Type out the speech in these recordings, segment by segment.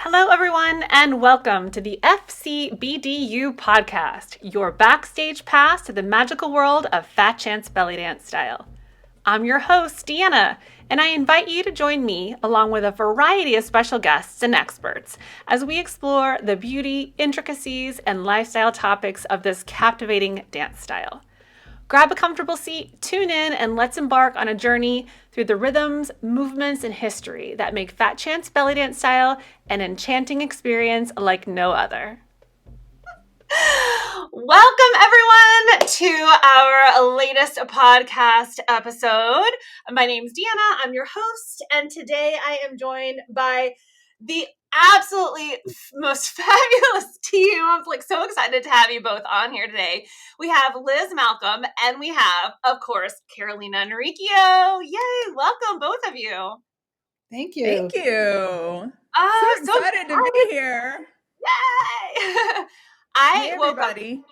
Hello, everyone, and welcome to the FCBDU podcast, your backstage pass to the magical world of Fat Chance Belly Dance Style. I'm your host, Deanna, and I invite you to join me along with a variety of special guests and experts as we explore the beauty, intricacies, and lifestyle topics of this captivating dance style. Grab a comfortable seat, tune in, and let's embark on a journey through the rhythms, movements, and history that make Fat Chance Belly Dance Style an enchanting experience like no other. Welcome, everyone, to our latest podcast episode. My name's Deanna. I'm your host, and today I am joined by the absolutely most fabulous team. I'm so excited to have you both on here today. We have Liz Malcom, and we have, of course, Carolena Nericcio. Yay! Welcome, both of you. Thank you. Thank you. So excited to be here. Yay! Hey, woke up everybody.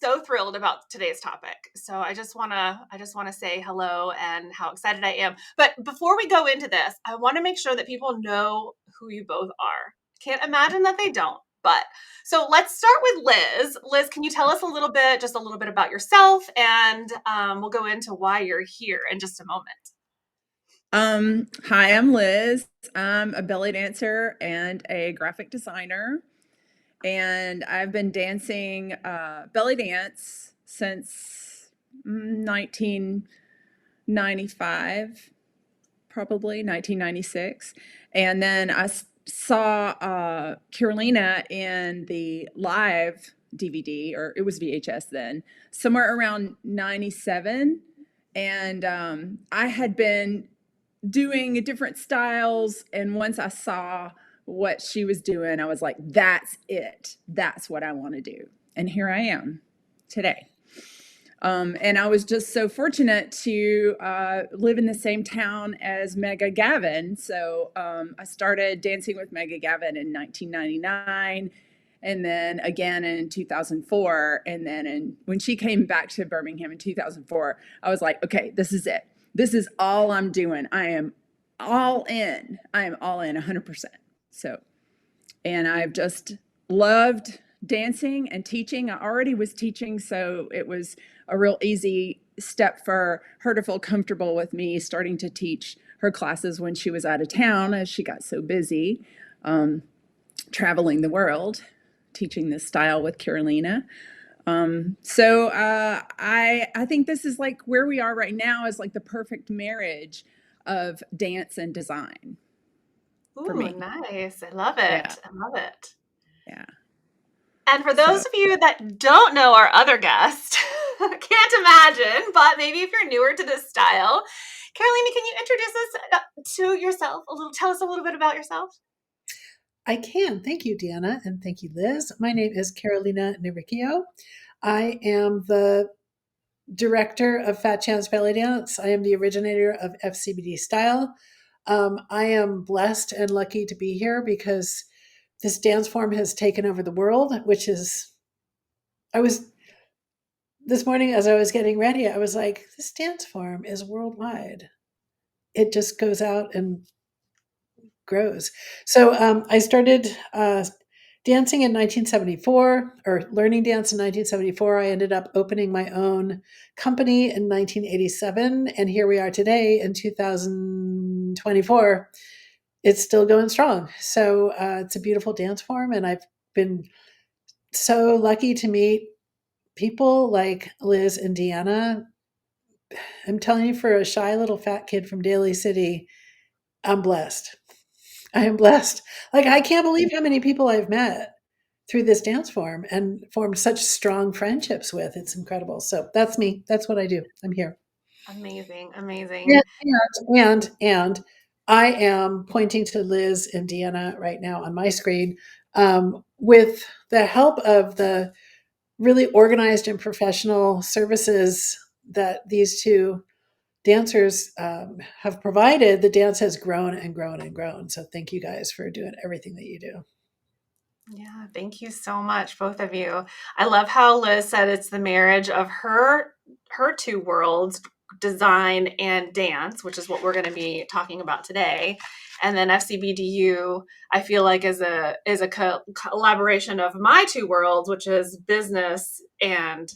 so thrilled about today's topic. So I just want to say hello and how excited I am. But before we go into this, I want to make sure that people know who you both are. Can't imagine that they don't. But so let's start with Liz. Liz, can you tell us a little bit about yourself, and we'll go into why you're here in just a moment. Hi, I'm Liz. I'm a belly dancer and a graphic designer. And I've been dancing belly dance since 1995, probably 1996. And then I saw Carolena in the live DVD, or it was VHS then, somewhere around 97. And I had been doing different styles. And once I saw what she was doing, I was like, that's it. That's what I want to do. And here I am today. And I was just so fortunate to live in the same town as Mega Gavin. So I started dancing with Mega Gavin in 1999, and then again in 2004. And then when she came back to Birmingham in 2004, I was like, okay, this is it. This is all I'm doing. I am all in. I am all in 100%. So, and I've just loved dancing and teaching. I already was teaching, so it was a real easy step for her to feel comfortable with me starting to teach her classes when she was out of town, as she got so busy traveling the world, teaching this style with Carolena. So I think this is like where we are right now is like the perfect marriage of dance and design. For me. Nice. I love it. Yeah. I love it. Yeah. And for those of you that don't know our other guest, can't imagine, but maybe if you're newer to this style, Carolina, can you introduce us to yourself a little? Tell us a little bit about yourself. I can. Thank you, Deanna, and thank you, Liz. My name is Carolena Nericcio. I am the director of Fat Chance Belly Dance. I am the originator of FCBD Style. I am blessed and lucky to be here because this dance form has taken over the world, this morning as I was getting ready, I was like, this dance form is worldwide. It just goes out and grows. So I started dancing in 1974, or learning dance in 1974. I ended up opening my own company in 1987, and here we are today in 2024. It's still going strong. So it's a beautiful dance form, and I've been so lucky to meet people like Liz and Deanna. I'm telling you, for a shy little fat kid from Daly City, I'm blessed. I am blessed. Like, I can't believe how many people I've met through this dance form and formed such strong friendships with. It's incredible. So that's me. That's what I do. I'm here. Amazing. And I am pointing to Liz and Deanna right now on my screen with the help of the really organized and professional services that these two dancers have provided. The dance has grown and grown and grown. So thank you guys for doing everything that you do. Yeah, thank you so much, both of you. I love how Liz said it's the marriage of her two worlds, design and dance, which is what we're going to be talking about today. And then FCBDU, I feel like is a collaboration of my two worlds, which is business and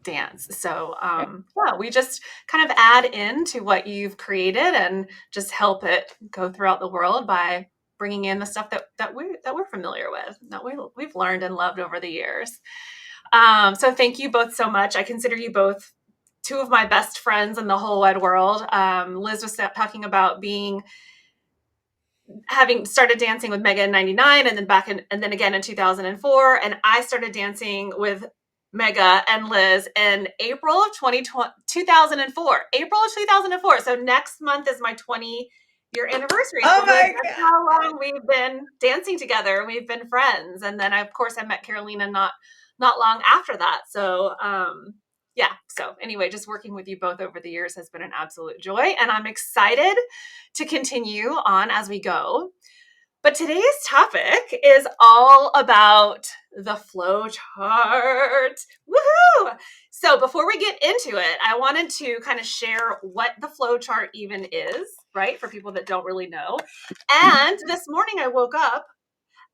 dance. So yeah, we just kind of add into what you've created and just help it go throughout the world by bringing in the stuff that we're familiar with, that we've learned and loved over the years. So thank you both so much. I consider you both two of my best friends in the whole wide world. Liz was talking about having started dancing with Mega in 99 and then again in 2004. And I started dancing with Mega and Liz in April of 2004. April of 2004. So next month is my 20-year anniversary. Oh so my that's God. how long we've been dancing together. We've been friends. And then of course I met Carolena not long after that. So yeah. So anyway, just working with you both over the years has been an absolute joy. And I'm excited to continue on as we go. But today's topic is all about the flow chart. Woohoo! So before we get into it, I wanted to kind of share what the flow chart even is, right? For people that don't really know. And this morning I woke up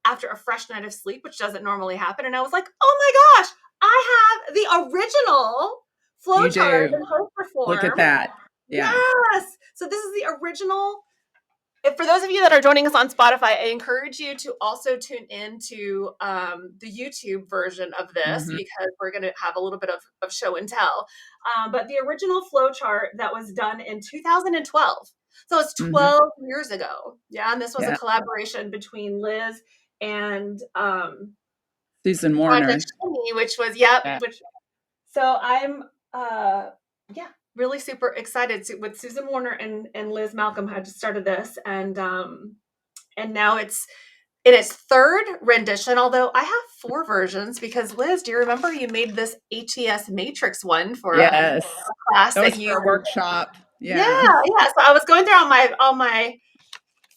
after a fresh night of sleep, which doesn't normally happen. And I was like, oh my gosh, I have the original flow chart in poster form. Look at that. Yeah. Yes. So this is the original. For those of you that are joining us on Spotify, I encourage you to also tune into the YouTube version of this because we're going to have a little bit of show and tell. But the original flow chart that was done in 2012. So it's 12 years ago. Yeah. And this was a collaboration between Liz and Susan Warner. Which was, so I'm, really super excited with Susan Warner and Liz Malcom had started this. And now it's in its third rendition, although I have 4 versions because Liz, do you remember you made this ATS Matrix one for a class that was for a workshop. Yeah. So I was going through all my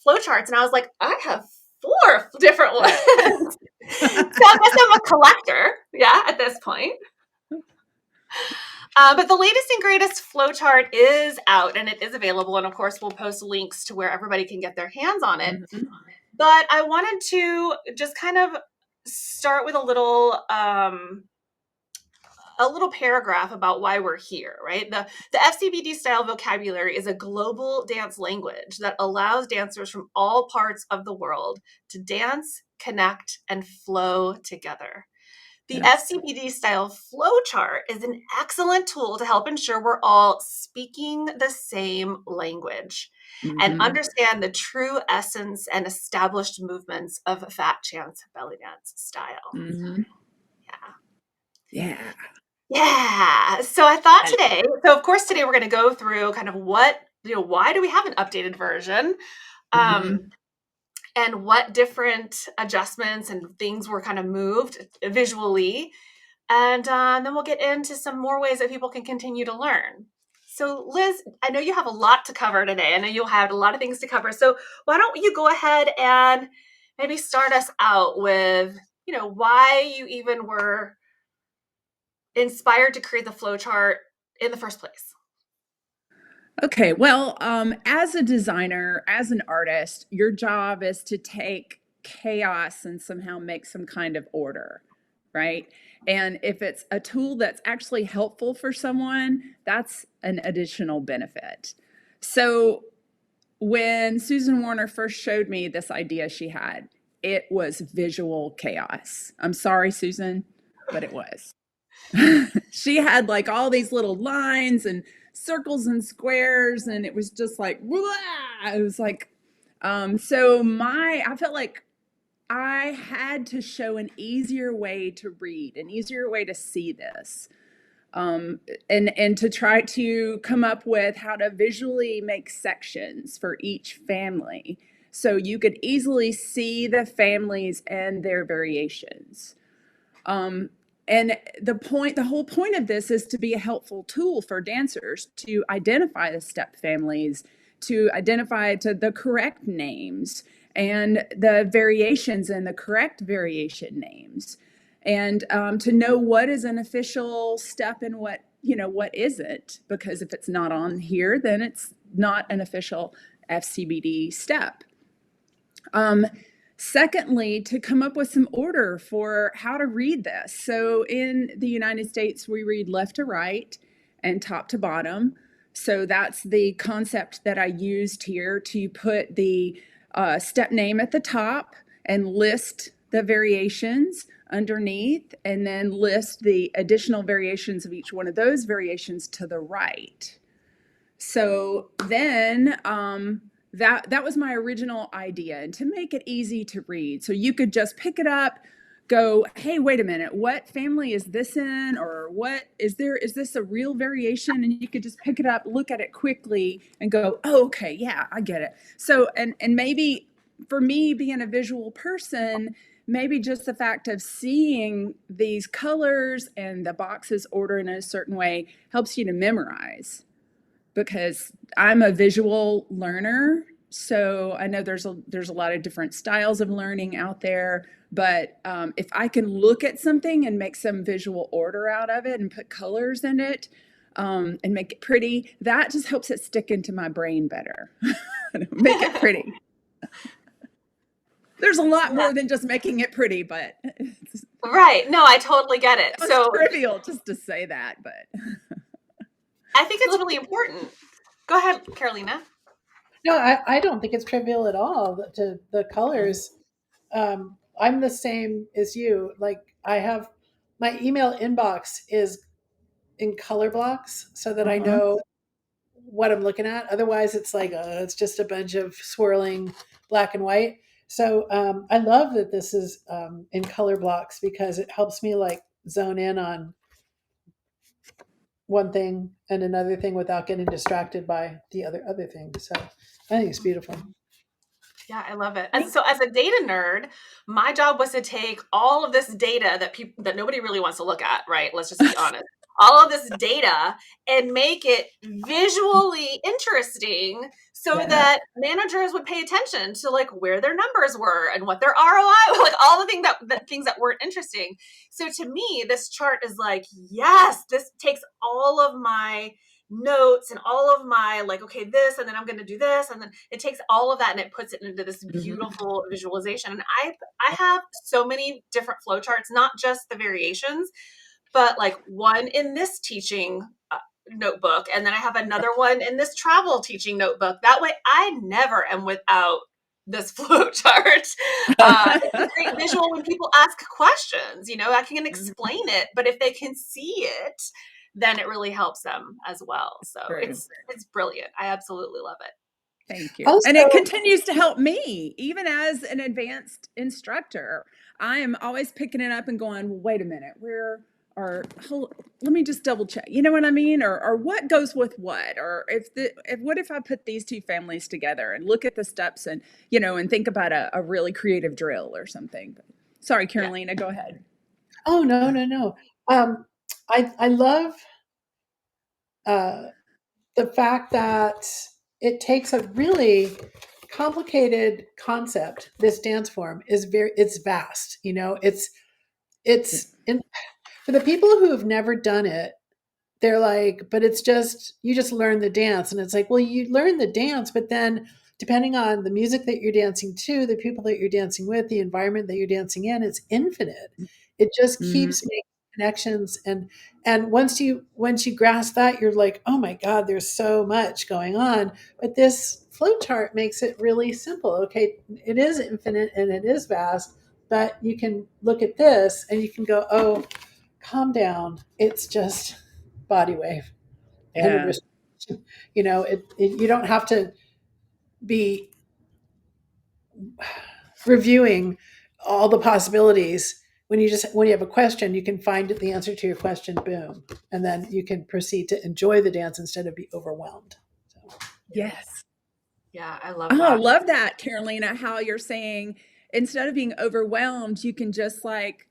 flowcharts and I was like, I have 4 different ones. So I guess I'm a collector, at this point. But the latest and greatest flowchart is out and it is available. And of course, we'll post links to where everybody can get their hands on it. But I wanted to just kind of start with a little paragraph about why we're here, right? The FCBD style vocabulary is a global dance language that allows dancers from all parts of the world to dance, connect, and flow together. The FCBD style flowchart is an excellent tool to help ensure we're all speaking the same language and understand the true essence and established movements of fat chance belly dance style. Yeah. So I thought today, of course, today we're going to go through kind of why do we have an updated version? And what different adjustments and things were kind of moved visually. And then we'll get into some more ways that people can continue to learn. So Liz, I know you have a lot to cover today. I know you'll have a lot of things to cover. So why don't you go ahead and maybe start us out with, why you even were inspired to create the flowchart in the first place? Okay, well, as a designer, as an artist, your job is to take chaos and somehow make some kind of order, right? And if it's a tool that's actually helpful for someone, that's an additional benefit. So when Susan Warner first showed me this idea she had, it was visual chaos. I'm sorry, Susan, but it was. She had like all these little lines and circles and squares, and it was just like, blah! It was like, I felt like I had to show an easier way to read, an easier way to see this, and to try to come up with how to visually make sections for each family so you could easily see the families and their variations. And the whole point of this is to be a helpful tool for dancers to identify the step families, to identify the correct names and the variations and the correct variation names, and to know what is an official step and what isn't, because if it's not on here, then it's not an official FCBD step. Secondly, to come up with some order for how to read this. So in the United States, we read left to right and top to bottom. So that's the concept that I used here to put the step name at the top and list the variations underneath, and then list the additional variations of each one of those variations to the right. So then that was my original idea, and to make it easy to read. So you could just pick it up, go, hey, wait a minute, what family is this in? Or what is this a real variation? And you could just pick it up, look at it quickly and go, oh, okay, yeah, I get it. So, and maybe for me being a visual person, maybe just the fact of seeing these colors and the boxes ordered in a certain way helps you to memorize, because I'm a visual learner. So I know there's a lot of different styles of learning out there, but if I can look at something and make some visual order out of it and put colors in it and make it pretty, that just helps it stick into my brain better. Make it pretty. There's a lot more than just making it pretty, but right. No, I totally get it. It's so trivial just to say that, but I think it's really important. Go ahead, Carolina. No, I don't think it's trivial at all. The colors. I'm the same as you. Like, I have my email inbox is in color blocks so that I know what I'm looking at. Otherwise, it's like it's just a bunch of swirling black and white. So I love that this is in color blocks, because it helps me like zone in on one thing and another thing without getting distracted by the other thing. So I think it's beautiful. Yeah, I love it. And so as a data nerd, my job was to take all of this data that nobody really wants to look at, right? Let's just be honest. All of this data and make it visually interesting so that managers would pay attention to like where their numbers were and what their ROI, like all the things that weren't interesting. So to me, this chart is like, yes, this takes all of my notes and all of my like, okay, this, and then I'm going to do this, and then it takes all of that and it puts it into this beautiful visualization. And I have so many different flowcharts, not just the variations, but like one in this teaching notebook, and then I have another one in this travel teaching notebook. That way I never am without this flow chart. It's a great visual when people ask questions, I can explain it, but if they can see it, then it really helps them as well. So it's brilliant. I absolutely love it. Thank you. Also, and it continues to help me, even as an advanced instructor. I am always picking it up and going, wait a minute, let me just double check. You know what I mean? Or what goes with what? Or what if I put these two families together and look at the steps and, and think about a really creative drill or something. Sorry, Carolina, go ahead. Oh, no. I love the fact that it takes a really complicated concept. This dance form it's vast. It's for the people who have never done it. They're like, but it's just, you just learn the dance. And it's like, well, you learn the dance, but then depending on the music that you're dancing to, the people that you're dancing with, the environment that you're dancing in, it's infinite. It just keeps making connections. And once you grasp that, you're like, oh my God, there's so much going on. But this flowchart makes it really simple. Okay, it is infinite and it is vast, but you can look at this and you can go, oh, calm down. It's just body wave. Yeah. You don't have to be reviewing all the possibilities. When you have a question, you can find the answer to your question, boom, and then you can proceed to enjoy the dance instead of be overwhelmed. So. Yes. Yeah, I love that. I love that, Carolina, how you're saying instead of being overwhelmed, you can just like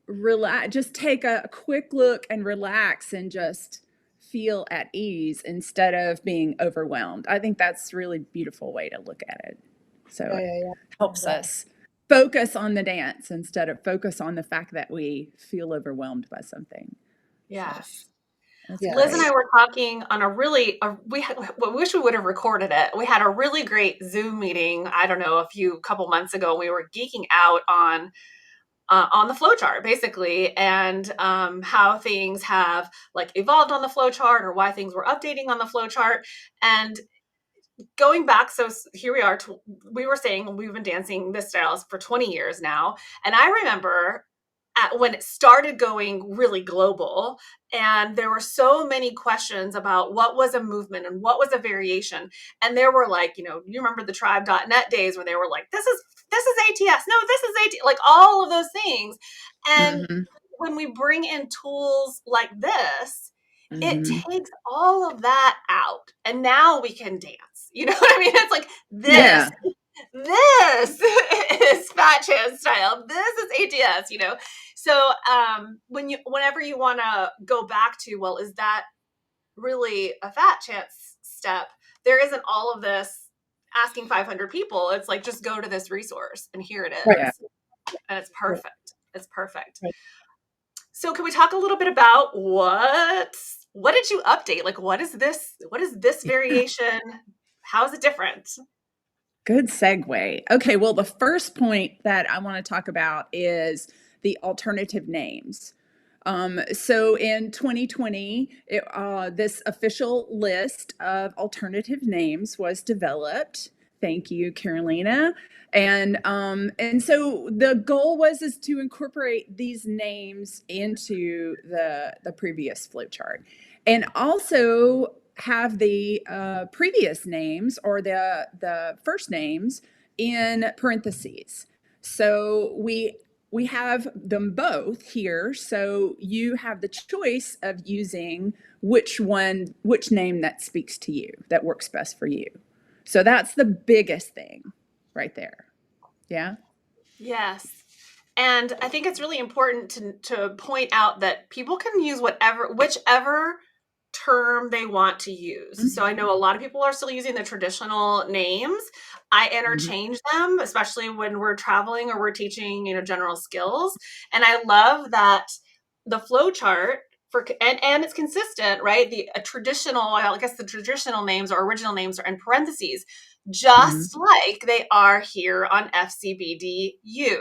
relax, just take a quick look and relax and just feel at ease instead of being overwhelmed. I think that's a really beautiful way to look at it. So it helps us focus on the dance instead of focus on the fact that we feel overwhelmed by something. Yes. That's Liz and great. I were talking on we wish we would have recorded it. We had a really great Zoom meeting, I don't know, couple months ago. And we were geeking out on the flowchart basically, and how things have like evolved on the flowchart, or why things were updating on the flowchart. And going back, so here we are, we were saying we've been dancing this style for 20 years now. And I remember when it started going really global, and there were so many questions about what was a movement and what was a variation. And there were like, you remember the tribe.net days where they were like, this is ATS, no, this is ATS, like all of those things. And Mm-hmm. when we bring in tools like this, it Mm-hmm. takes all of that out, and now we can dance. You know what I mean? It's like Yeah. this is fat chance style. This is ATS, So whenever you want to go back to, well, is that really a fat chance step? There isn't all of this asking 500 people. It's like, just go to this resource and here it is. Right. Yeah. And it's perfect. It's perfect. Right. So can we talk a little bit about what did you update? Like, what is this variation? How is it different? Good segue. Okay, well, the first point that I want to talk about is the alternative names. So in 2020, this official list of alternative names was developed. Thank you, Carolena. And so the goal is to incorporate these names into the previous flowchart, and also have the previous names, or the first names, in parentheses. So we have them both here, so you have the choice of using which name that speaks to you, that works best for you. So that's the biggest thing right there. Yeah. Yes. And I think it's really important to point out that people can use whichever term they want to use. So I know a lot of people are still using the traditional names. I interchange them, especially when we're traveling or we're teaching, general skills. And I love that the flow chart and it's consistent, right? The traditional names or original names are in parentheses, just like they are here on FCBDU.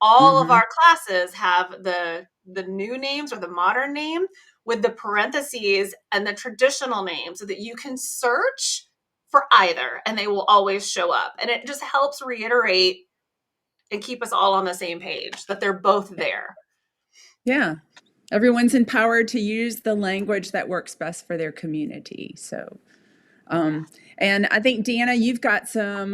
All of our classes have the new names or the modern name with the parentheses and the traditional name, so that you can search for either and they will always show up. And it just helps reiterate and keep us all on the same page that they're both there. Yeah. Everyone's empowered to use the language that works best for their community. So, and I think, Deanna, you've got some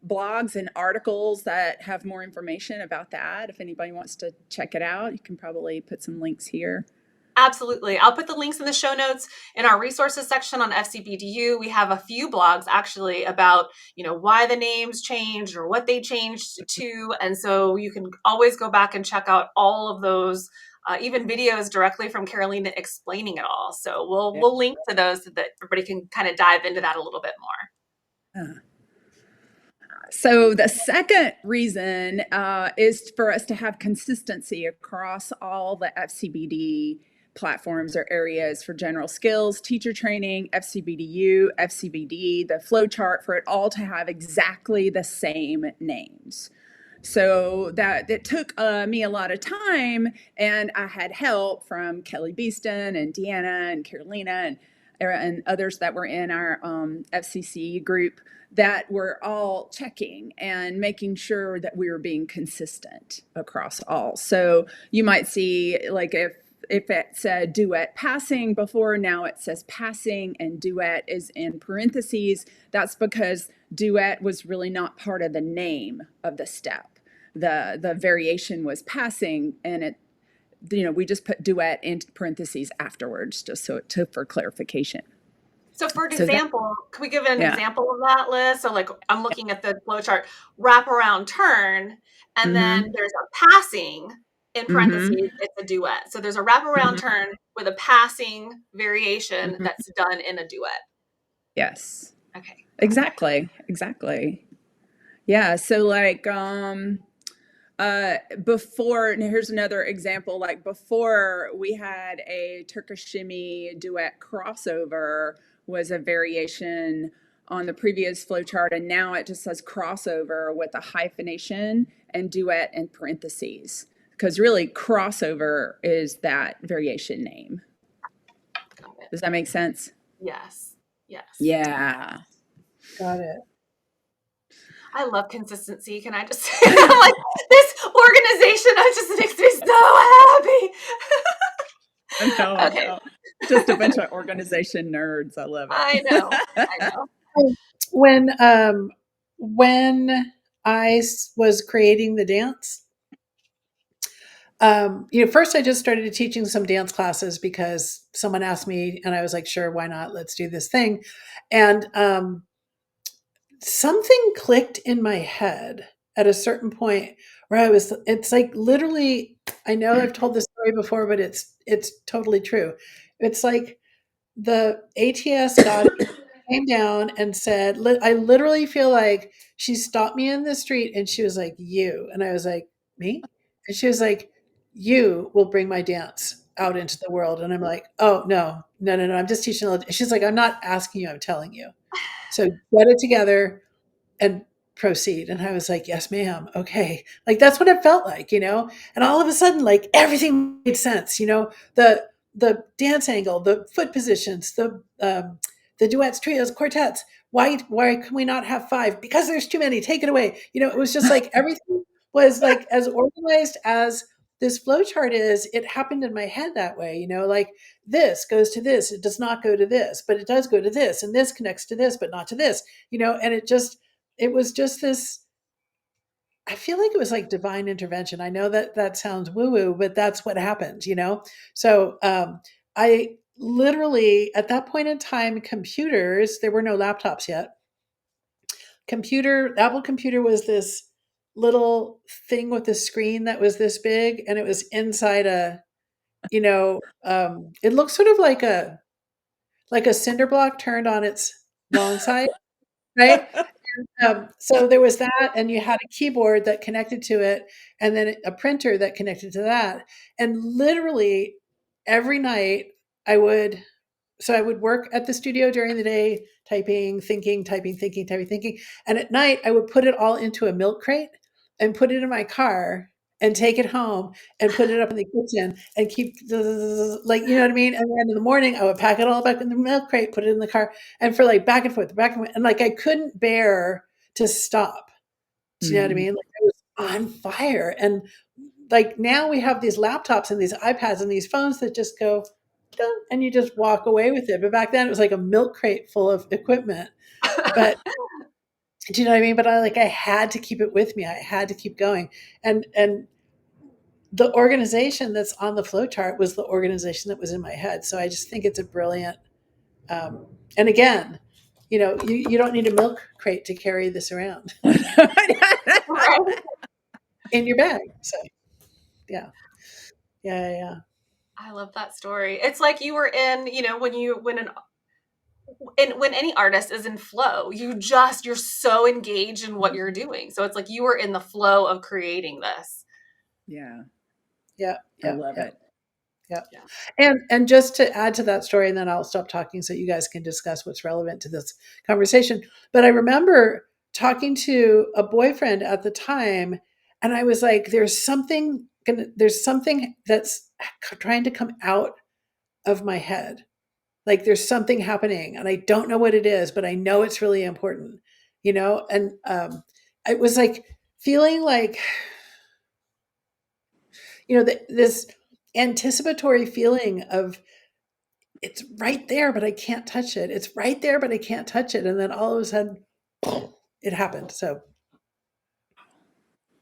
blogs and articles that have more information about that. If anybody wants to check it out, you can probably put some links here. Absolutely. I'll put the links in the show notes in our resources section on FCBDU. We have a few blogs actually about, why the names changed or what they changed to. And so you can always go back and check out all of those, even videos directly from Carolena explaining it all. So we'll link to those so that everybody can kind of dive into that a little bit more. So the second reason is for us to have consistency across all the FCBD platforms or areas for general skills, teacher training, FCBDU, FCBD, the flowchart, for it all to have exactly the same names. So that it took me a lot of time, and I had help from Kelly Beeston and Deanna and Carolena and others that were in our FCC group, that were all checking and making sure that we were being consistent across all. So you might see, like, if it said duet passing before, now it says passing, and duet is in parentheses. That's because duet was really not part of the name of the step. The variation was passing, and we just put duet in parentheses afterwards, just so it took for clarification. So for example, can we give an Yeah. example of that, Liz? So like, I'm looking at the flowchart, wrap around turn, and then there's a passing in parentheses, it's a duet. So there's a wrap around turn with a passing variation that's done in a duet. Yes. Okay. Exactly. Yeah. So like, Before, and here's another example, like before we had a Turkish shimmy duet crossover was a variation on the previous flowchart, and now it just says crossover with a hyphenation and duet in parentheses, because really crossover is that variation name. Got it. Does that make sense? Yes. Yes. Yeah. Got it. I love consistency. Can I just say, like, this organization just makes me so happy. No, Okay. no. Just a bunch of organization nerds. I love it. I know. I know. When I was creating the dance, first I just started teaching some dance classes because someone asked me, and I was like, sure, why not? Let's do this thing. And something clicked in my head at a certain point where it's like literally, I know I've told this story before, but it's totally true. It's like the ATS came down and said, I literally feel like she stopped me in the street and she was like, you. And I was like, me? And she was like, you will bring my dance out into the world. And I'm like, oh, no. I'm just teaching. She's like, I'm not asking you, I'm telling you. So get it together and proceed. And I was like, yes, ma'am. Okay. Like, that's what it felt like, and all of a sudden, like everything made sense, the dance angle, the foot positions, the duets, trios, quartets. Why can we not have 5? Because there's too many. Take it away. It was just like everything was like as organized as this flowchart is. It happened in my head that way. Like this goes to this. It does not go to this, but it does go to this, and this connects to this, but not to this. And it was just this. I feel like it was like divine intervention. I know that sounds woo woo, but that's what happened. So I literally, at that point in time, computers, there were no laptops yet. Apple computer was this little thing with a screen that was this big, and it was inside it looks sort of like a cinder block turned on its long side, right? So there was that, and you had a keyboard that connected to it, and then a printer that connected to that. And literally every night I would work at the studio during the day, typing, thinking, typing, thinking, typing, thinking. And at night I would put it all into a milk crate and put it in my car and take it home and put it up in the kitchen and keep like, you know what I mean? And then in the morning I would pack it all back in the milk crate, put it in the car, and for like back and forth, and like I couldn't bear to stop. Do you know what I mean? Like I was on fire. And like now we have these laptops and these iPads and these phones that just go dun, and you just walk away with it. But back then it was like a milk crate full of equipment. But do you know what I mean? But I had to keep it with me. I had to keep going. And the organization that's on the flowchart was the organization that was in my head. So I just think it's a brilliant. And again, you don't need a milk crate to carry this around in your bag. So yeah. I love that story. It's like you were in, when any artist is in flow, you're so engaged in what you're doing. So it's like you were in the flow of creating this. Yeah. I love it. Yeah. And just to add to that story, and then I'll stop talking so you guys can discuss what's relevant to this conversation. But I remember talking to a boyfriend at the time, and I was like, there's something that's trying to come out of my head. Like there's something happening and I don't know what it is, but I know it's really important, and it was like feeling like, this anticipatory feeling of it's right there, but I can't touch it. It's right there, but I can't touch it. And then all of a sudden it happened. So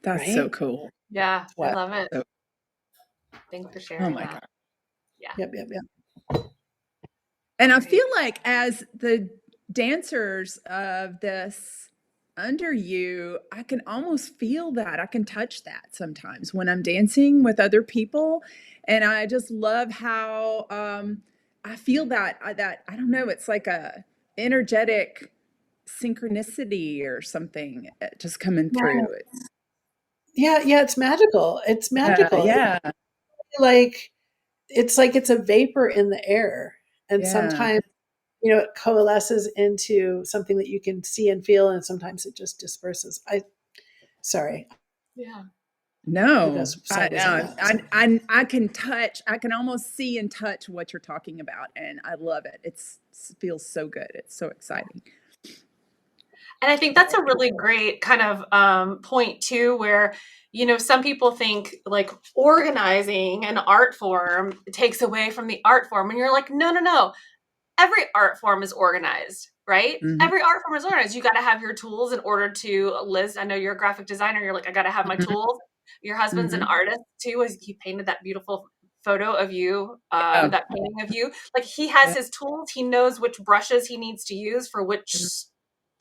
that's so cool. Yeah. I love it. So, Thanks for sharing that. God. Yeah. Yep. And I feel like as the dancers of this under you, I can almost feel that. I can touch that sometimes when I'm dancing with other people. And I just love how I feel that I don't know, it's like a energetic synchronicity or something just coming through. Yeah, yeah, it's magical. It's magical. Yeah. Like it's like it's a vapor in the air. And Yeah. sometimes, it coalesces into something that you can see and feel, and sometimes it just disperses. Sorry, Yeah. I got No, sideways on that. I can touch, I can almost see and touch what you're talking about, and I love it. It feels so good. It's so exciting. And I think that's a really great kind of point too, where, some people think like organizing an art form takes away from the art form. And you're like, no, no, no. Every art form is organized, right? Mhm. Every art form is organized. You got to have your tools in order to, Liz, I know you're a graphic designer. You're like, I got to have my Mhm. tools. Your husband's an Mhm. artist too, as he painted that beautiful photo of you, Yeah. that painting of you. Like he has Yeah. his tools. He knows which brushes he needs to use for which Mhm.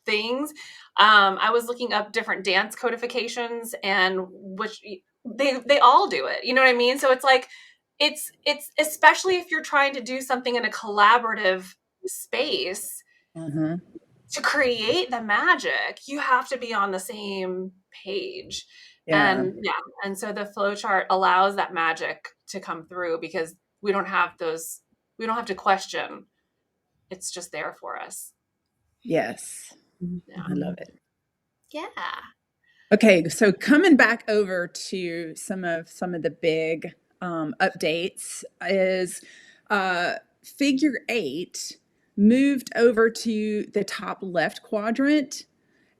things. I was looking up different dance codifications, and which they all do it. You know what I mean? So it's like it's especially if you're trying to do something in a collaborative space Mhm. to create the magic, you have to be on the same page. Yeah. And yeah, and so the flow chart allows that magic to come through because we don't have to question. It's just there for us. Yes. Yeah. I love it. Yeah. Okay, so coming back over to some of the big updates is figure eight moved over to the top left quadrant,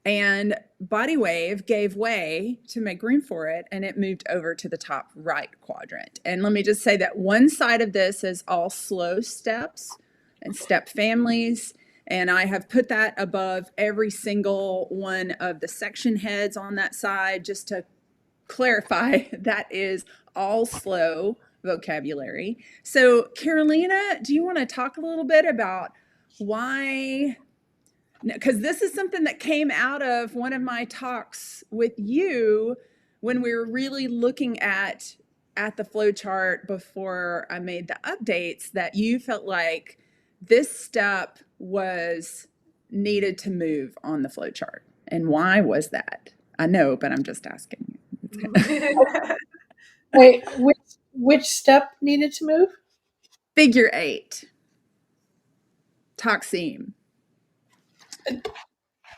and body wave gave way to make room for it, and it moved over to the top right quadrant. And let me just say that one side of this is all slow steps and step families, and I have put that above every single one of the section heads on that side just to clarify that is all slow vocabulary. So Carolina, do you want to talk a little bit about why? Because this is something that came out of one of my talks with you when we were really looking at the flow chart before I made the updates, that you felt like this step was needed to move on the flow chart. And why was that? I know, but I'm just asking. Wait, which step needed to move? Figure eight, Taksim. It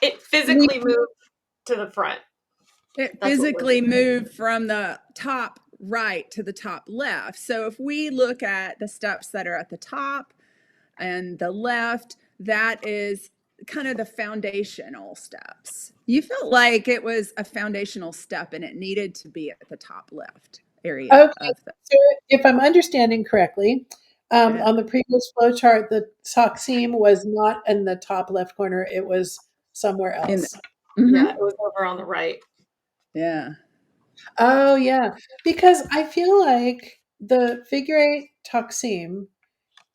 We physically moved to the front. It That's what we're physically moved from the top right to the top left. So if we look at the steps that are at the top and the left, that is kind of the foundational steps. You felt like it was a foundational step and it needed to be at the top left area Okay, of the. so if I'm understanding correctly, Yeah. on the previous flow chart, the sock seam was not in the top left corner; it was somewhere In the, else. mm-hmm. Yeah, it was over on the right. Yeah. Oh, yeah, because I feel like the figure eight tuck seam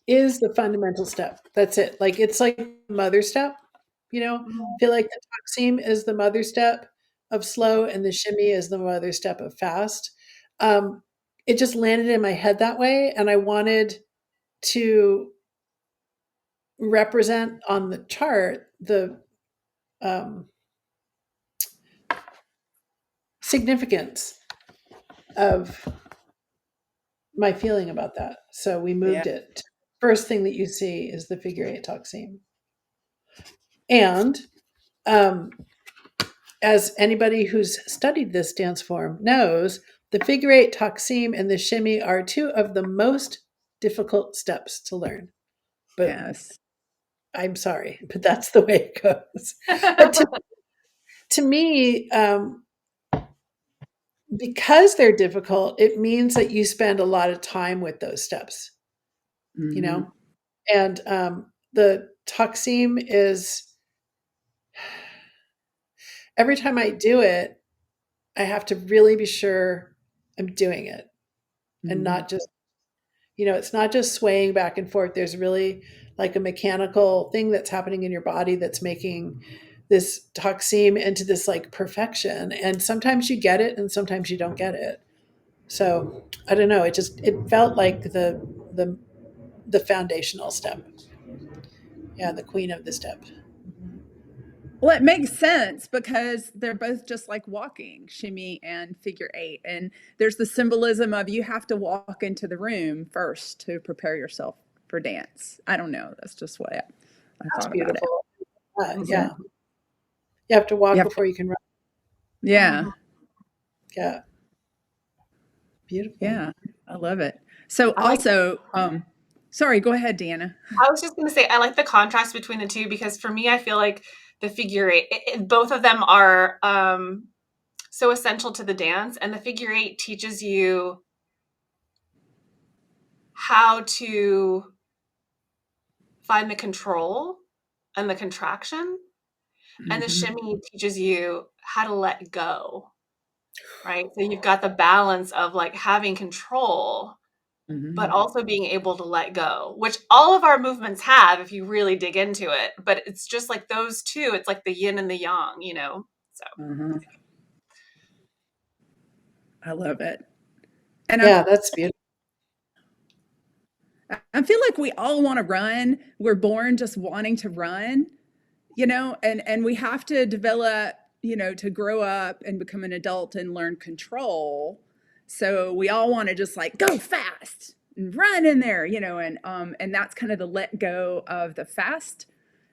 is the fundamental step. That's it. Like it's like mother step. I feel like the tuck seam is the mother step of slow, and the shimmy is the mother step of fast. Um, it just landed in my head that way, and I wanted to represent on the chart the um, significance of my feeling about that. So we Yeah. moved it. First thing that you see is the figure eight tuck seam. And um, as anybody who's studied this dance form knows, the figure eight tuck seam and the shimmy are two of the most difficult steps to learn. But Yes. I'm sorry, but that's the way it goes. But to me, because they're difficult, it means that you spend a lot of time with those steps, you Mm-hmm. know? And the tuck seam is every time I do it, I have to really be sure I'm doing it and Mm-hmm. not just, it's not just swaying back and forth. There's really like a mechanical thing that's happening in your body that's making this tuck seam into this like perfection. And sometimes you get it and sometimes you don't get it. So I don't know. It felt like the the foundational step. Yeah, the queen of the step. Well, it makes sense because they're both just like walking, shimmy and figure eight. And there's the symbolism of you have to walk into the room first to prepare yourself for dance. I don't know. That's just what I That's thought about it. beautiful. Mhm. Yeah. You have to You walk have to, before you can run. yeah, Yeah. Beautiful. yeah. I love it. So I like also, sorry, go ahead, Deanna. I was just going to say, I like the contrast between the two because for me, I feel like the figure eight, both of them are so essential to the dance. And the figure eight teaches you how to find the control and the contraction. And the Mm-hmm. shimmy teaches you how to let go, right? So you've got the balance of like having control, but Mm-hmm. also being able to let go, which all of our movements have if you really dig into it. But it's just like those two, it's like the yin and the yang, you know? So Uh-huh. I love it. And Yeah, that's beautiful. I feel like we all want to run. We're born just wanting to run, and we have to develop, to grow up and become an adult and learn control. So we all want to just like go fast and run in there, and that's kind of the let go of the fast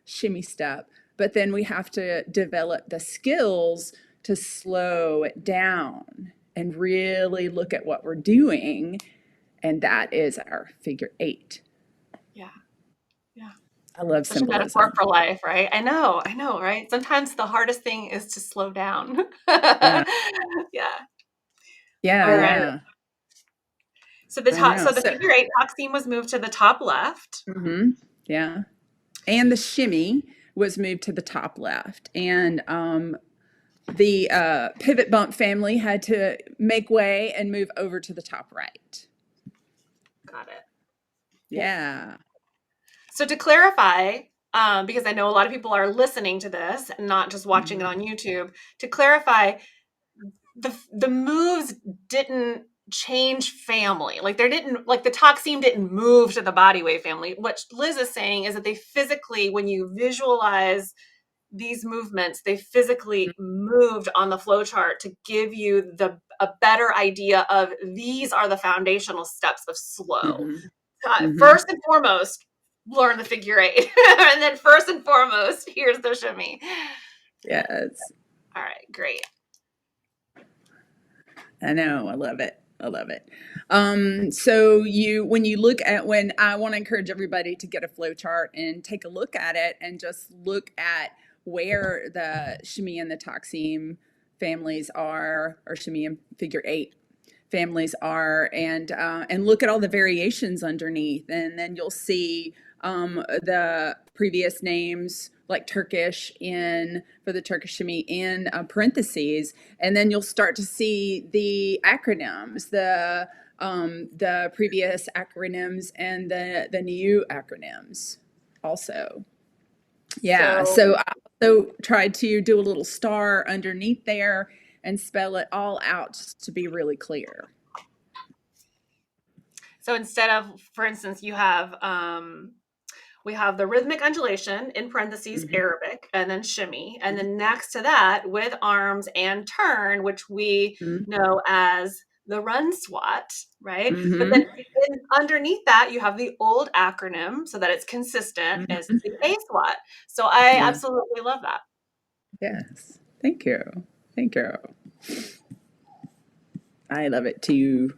shimmy step. But then we have to develop the skills to slow it down and really look at what we're doing. And that is our figure eight. yeah, yeah. I love Such a metaphor symbolism. for life, right? I know, right? Sometimes the hardest thing is to slow down. Yeah. Yeah. Yeah. All right. Yeah. So the I top, know. so the So, figure eight toxine was moved to the top left. yeah. And the shimmy was moved to the top left. And the pivot bump family had to make way and move over to the top right. Got it. Yeah. So to clarify, because I know a lot of people are listening to this and not just watching it Mhm. on YouTube, to clarify, the moves didn't change family. Like there didn't like the toxeme didn't move to the body weight family. What Liz is saying is that they physically, when you visualize these movements, they physically moved on the flowchart to give you a better idea of these are the foundational steps of slow. Mhm. Mhm. First and foremost, learn the figure eight. And then first and foremost, here's the shimmy. Yes. All right, great. I know. I love it. I love it. So when you look at, when I want to encourage everybody to get a flow chart and take a look at it and just look at where the shimmy and the toxeme families are, or shimmy and figure eight families are, and look at all the variations underneath, and then you'll see the previous names like Turkish in for the Turkish shimmy in parentheses, and then you'll start to see the acronyms, the previous acronyms and the new acronyms also. Yeah, So so I also tried to do a little star underneath there and spell it all out just to be really clear. So instead of, for instance, we have the rhythmic undulation in parentheses Mhm. Arabic and then shimmy, and then next to that with arms and turn, which we Mhm. know as the run swat, right? But then Mhm. underneath that you have the old acronym so that it's consistent as Mhm. the A SWAT. So I Yeah. absolutely love that. Yes. Thank you. Thank you. I love it too.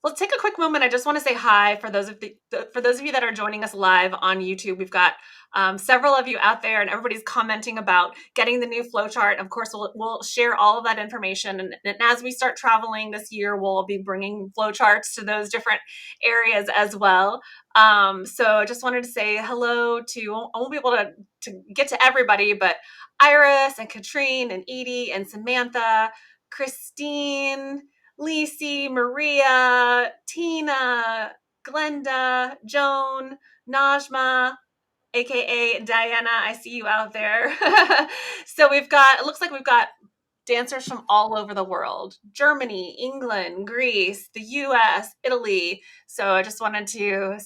Let's take a quick moment. I just want to say hi for for those of you that are joining us live on YouTube. We've got several of you out there, and everybody's commenting about getting the new flowchart. Of course, we'll share all of that information, and as we start traveling this year, we'll be bringing flowcharts to those different areas as well. So I just wanted to say hello to. I won't be able to get to everybody, but Iris and Katrine and Edie and Samantha, Christine, Lisi, Maria, Tina, Glenda, Joan, Najma, aka Diana. I see you out there. So it looks like we've got dancers from all over the world, Germany, England, Greece, the US, Italy. So I just wanted to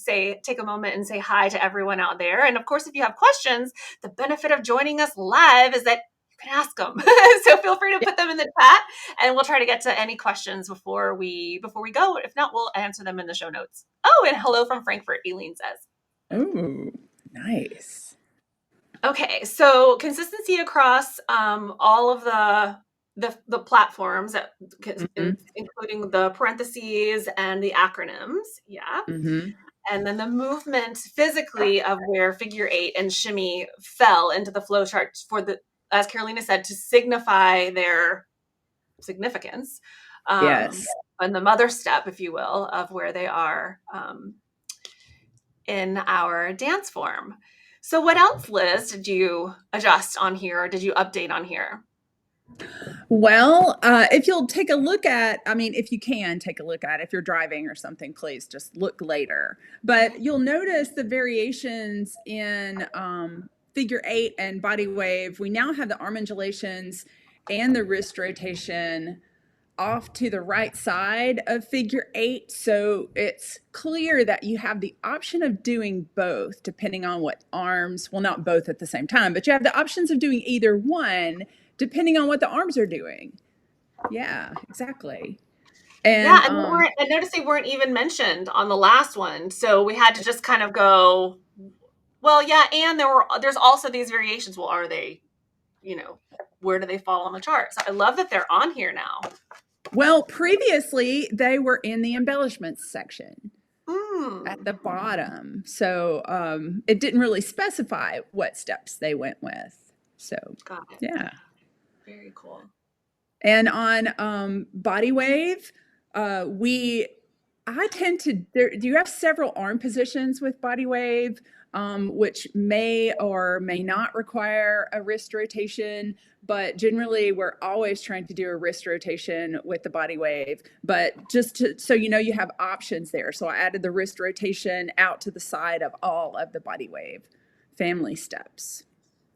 take a moment and say hi to everyone out there. And of course, if you have questions, the benefit of joining us live is that you can ask them. So feel free to put them in the chat, and we'll try to get to any questions before we go. If not, we'll answer them in the show notes. Oh, and hello from Frankfurt, Eileen says. Oh, nice. Okay, so consistency across all of the platforms, including the parentheses and the acronyms. Yeah. And then the movement physically of where figure 8 and shimmy fell into the flowchart as Carolina said, to signify their significance. Yes. And the mother step, if you will, of where they are in our dance form. So what else, Liz, did you adjust on here, or did you update on here? Well, if you'll take a look at, if you can take a look at, if you're driving or something, please just look later. But you'll notice the variations in figure 8 and body wave. We now have the arm undulations and the wrist rotation off to the right side of figure 8. So it's clear that you have the option of doing both depending on what arms, well, not both at the same time, but you have the options of doing either one depending on what the arms are doing. Yeah, exactly. And yeah, and I noticed they weren't even mentioned on the last one. So we had to just kind of go, well, yeah, and there's also these variations. Well, are they, where do they fall on the chart? So I love that they're on here now. Well, previously they were in the embellishments section at the bottom. So it didn't really specify what steps they went with. So, got it. Yeah. Very cool. And on body wave, do you have several arm positions with body wave, which may or may not require a wrist rotation, but generally we're always trying to do a wrist rotation with the body wave, but so you have options there. So I added the wrist rotation out to the side of all of the body wave family steps.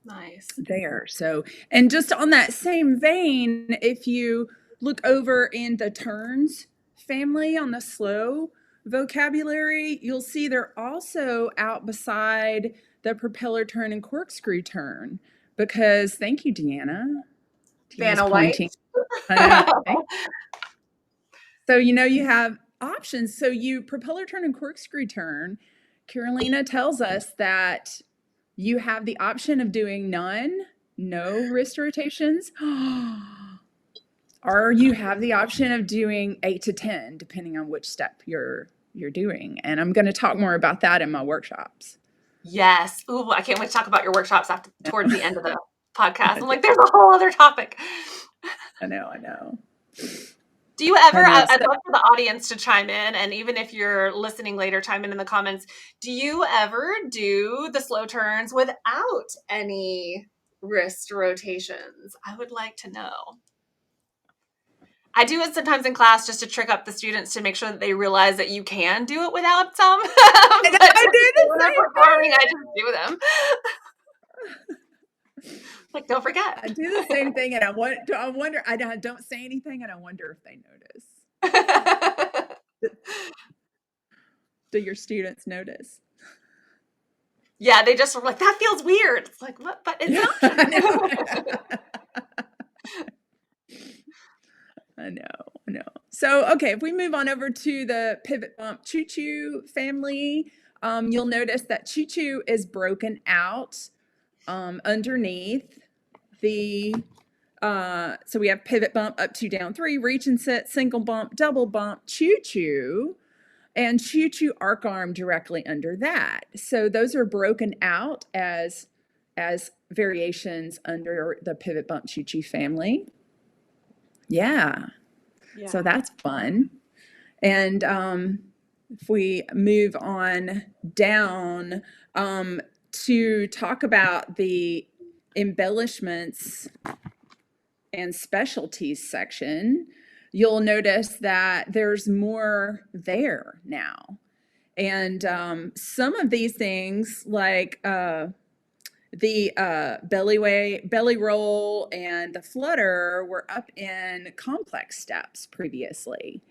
Nice. There. So, and just on that same vein, if you look over in the turns family on the slow vocabulary, you'll see they're also out beside the propeller turn and corkscrew turn, because thank you, Deanna. Vanna White. So, you have options. So propeller turn and corkscrew turn, Carolina tells us that you have the option of doing no wrist rotations, or you have the option of doing 8 to 10, depending on which step you're doing. And I'm going to talk more about that in my workshops. Yes. Ooh, I can't wait to talk about your workshops towards the end of the podcast. I'm like, there's a whole other topic. I know. Do you ever, I'd love for the audience to chime in, and even if you're listening later, chime in the comments. Do you ever do the slow turns without any wrist rotations? I would like to know. I do it sometimes in class just to trick up the students to make sure that they realize that you can do it without some. I do the same thing. I just do them. Like, don't forget. I do the same thing, and I wonder. I don't say anything, and I wonder if they notice. Do your students notice? Yeah, they just were like, that feels weird. It's like, what? But it's not. I know. So, okay, if we move on over to the pivot bump choo-choo family, you'll notice that choo-choo is broken out underneath the, so we have pivot bump, up, 2, down, 3, reach and set, single bump, double bump, choo-choo, and choo-choo arc arm directly under that. So those are broken out as variations under the pivot bump choo-choo family. Yeah. So that's fun. And if we move on down to talk about the embellishments and specialties section, you'll notice that there's more there now. And some of these things, like the belly roll, and the flutter were up in complex steps previously.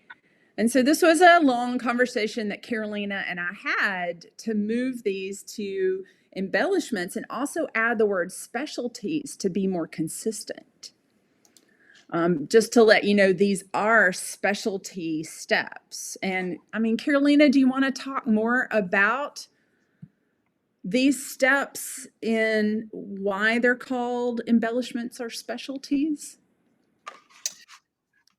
And so this was a long conversation that Carolina and I had to move these to embellishments and also add the word specialties to be more consistent. Just to let you know, these are specialty steps. And I mean, Carolina, do you want to talk more about these steps and why they're called embellishments or specialties?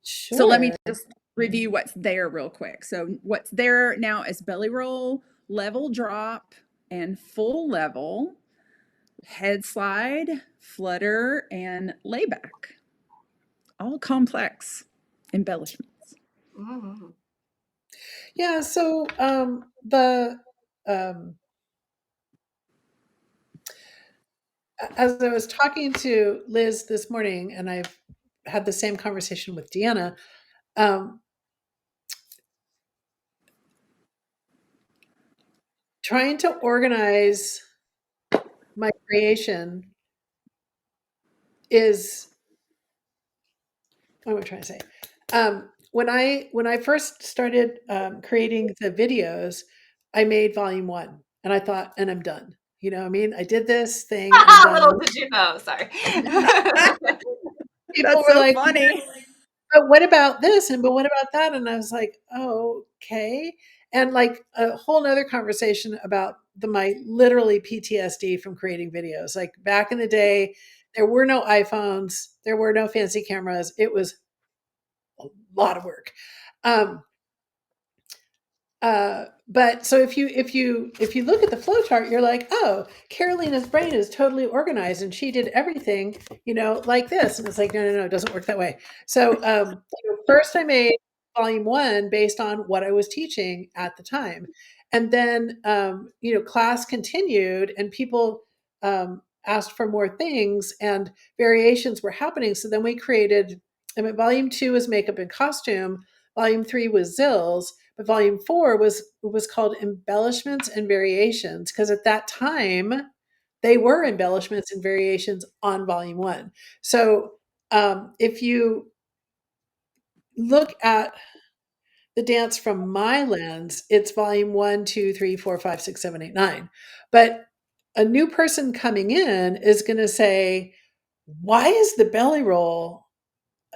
Sure. So let me just review what's there real quick. So what's there now is belly roll, level drop, and full level, head slide, flutter, and layback. All complex embellishments. Mm-hmm. Yeah. So as I was talking to Liz this morning, and I've had the same conversation with Deanna, trying to organize my creation is, what am I trying to say? When I first started creating the videos, I made volume 1, and I thought, and I'm done. You know what I mean? I did this thing, I'm done. Little did you know. Sorry. People That's were so like, funny. but what about this? And but what about that? And I was like, oh, okay. And like a whole nother conversation about my literally PTSD from creating videos. Like back in the day, there were no iPhones, there were no fancy cameras. It was a lot of work. But so if you look at the flow chart, you're like, oh, Carolina's brain is totally organized and she did everything, like this. And it's like, no, it doesn't work that way. So first I made volume 1 based on what I was teaching at the time. And then class continued and people asked for more things and variations were happening. So then we created, volume 2 was makeup and costume, volume 3 was Zills, but volume 4 was called embellishments and variations, because at that time they were embellishments and variations on volume 1. So if you look at the dance from my lens, it's volume 1, 2, 3, 4, 5, 6, 7, 8, 9. But a new person coming in is going to say, why is the belly roll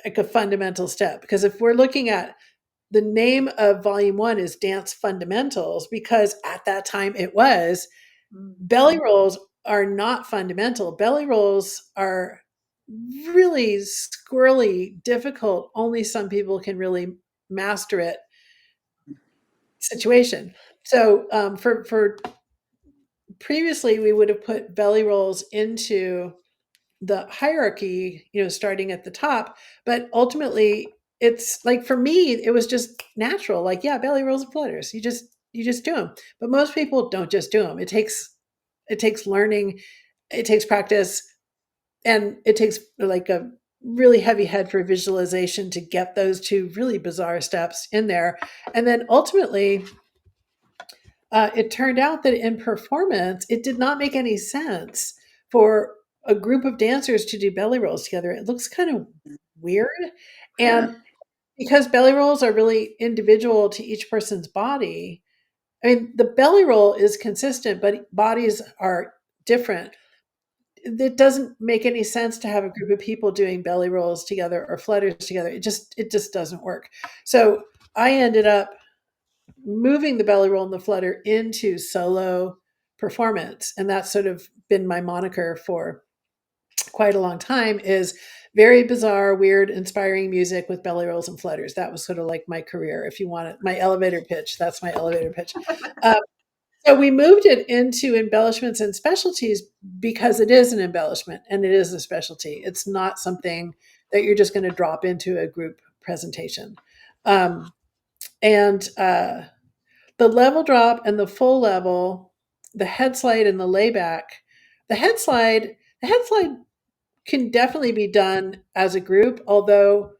like a fundamental step? Because if we're looking at the name of volume 1 is Dance Fundamentals, because at that time it was. Belly rolls are not fundamental. Belly rolls are really squirrely, difficult. Only some people can really master it situation. So for previously, we would have put belly rolls into the hierarchy, starting at the top. But ultimately, it's like, for me, it was just natural. Like, yeah, belly rolls and flutters. You just do them. But most people don't just do them. It takes learning, it takes practice, and it takes like a really heavy head for visualization to get those two really bizarre steps in there. And then ultimately, it turned out that in performance, it did not make any sense for a group of dancers to do belly rolls together. It looks kind of weird. And because belly rolls are really individual to each person's body, I mean, the belly roll is consistent, but bodies are different. It doesn't make any sense to have a group of people doing belly rolls together or flutters together. It just doesn't work. So I ended up moving the belly roll and the flutter into solo performance. And that's sort of been my moniker for quite a long time, is very bizarre, weird, inspiring music with belly rolls and flutters. That was sort of like my career. If you want it, my elevator pitch, that's my elevator pitch. So we moved it into embellishments and specialties because it is an embellishment and it is a specialty. It's not something that you're just going to drop into a group presentation. And the level drop and the full level, the head slide and the layback. The head slide can definitely be done as a group, although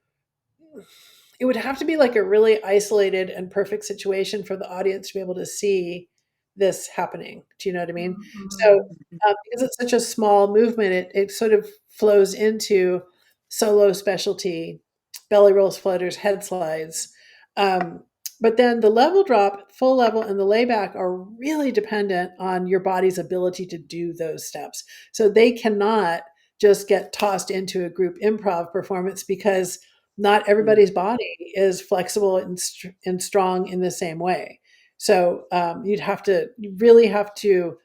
it would have to be like a really isolated and perfect situation for the audience to be able to see this happening. Do you know what I mean? So because it's such a small movement, it sort of flows into solo specialty, belly rolls, flutters, head slides. But then the level drop, full level, and the layback are really dependent on your body's ability to do those steps. So they cannot just get tossed into a group improv performance because not everybody's body is flexible and strong in the same way. So you really have to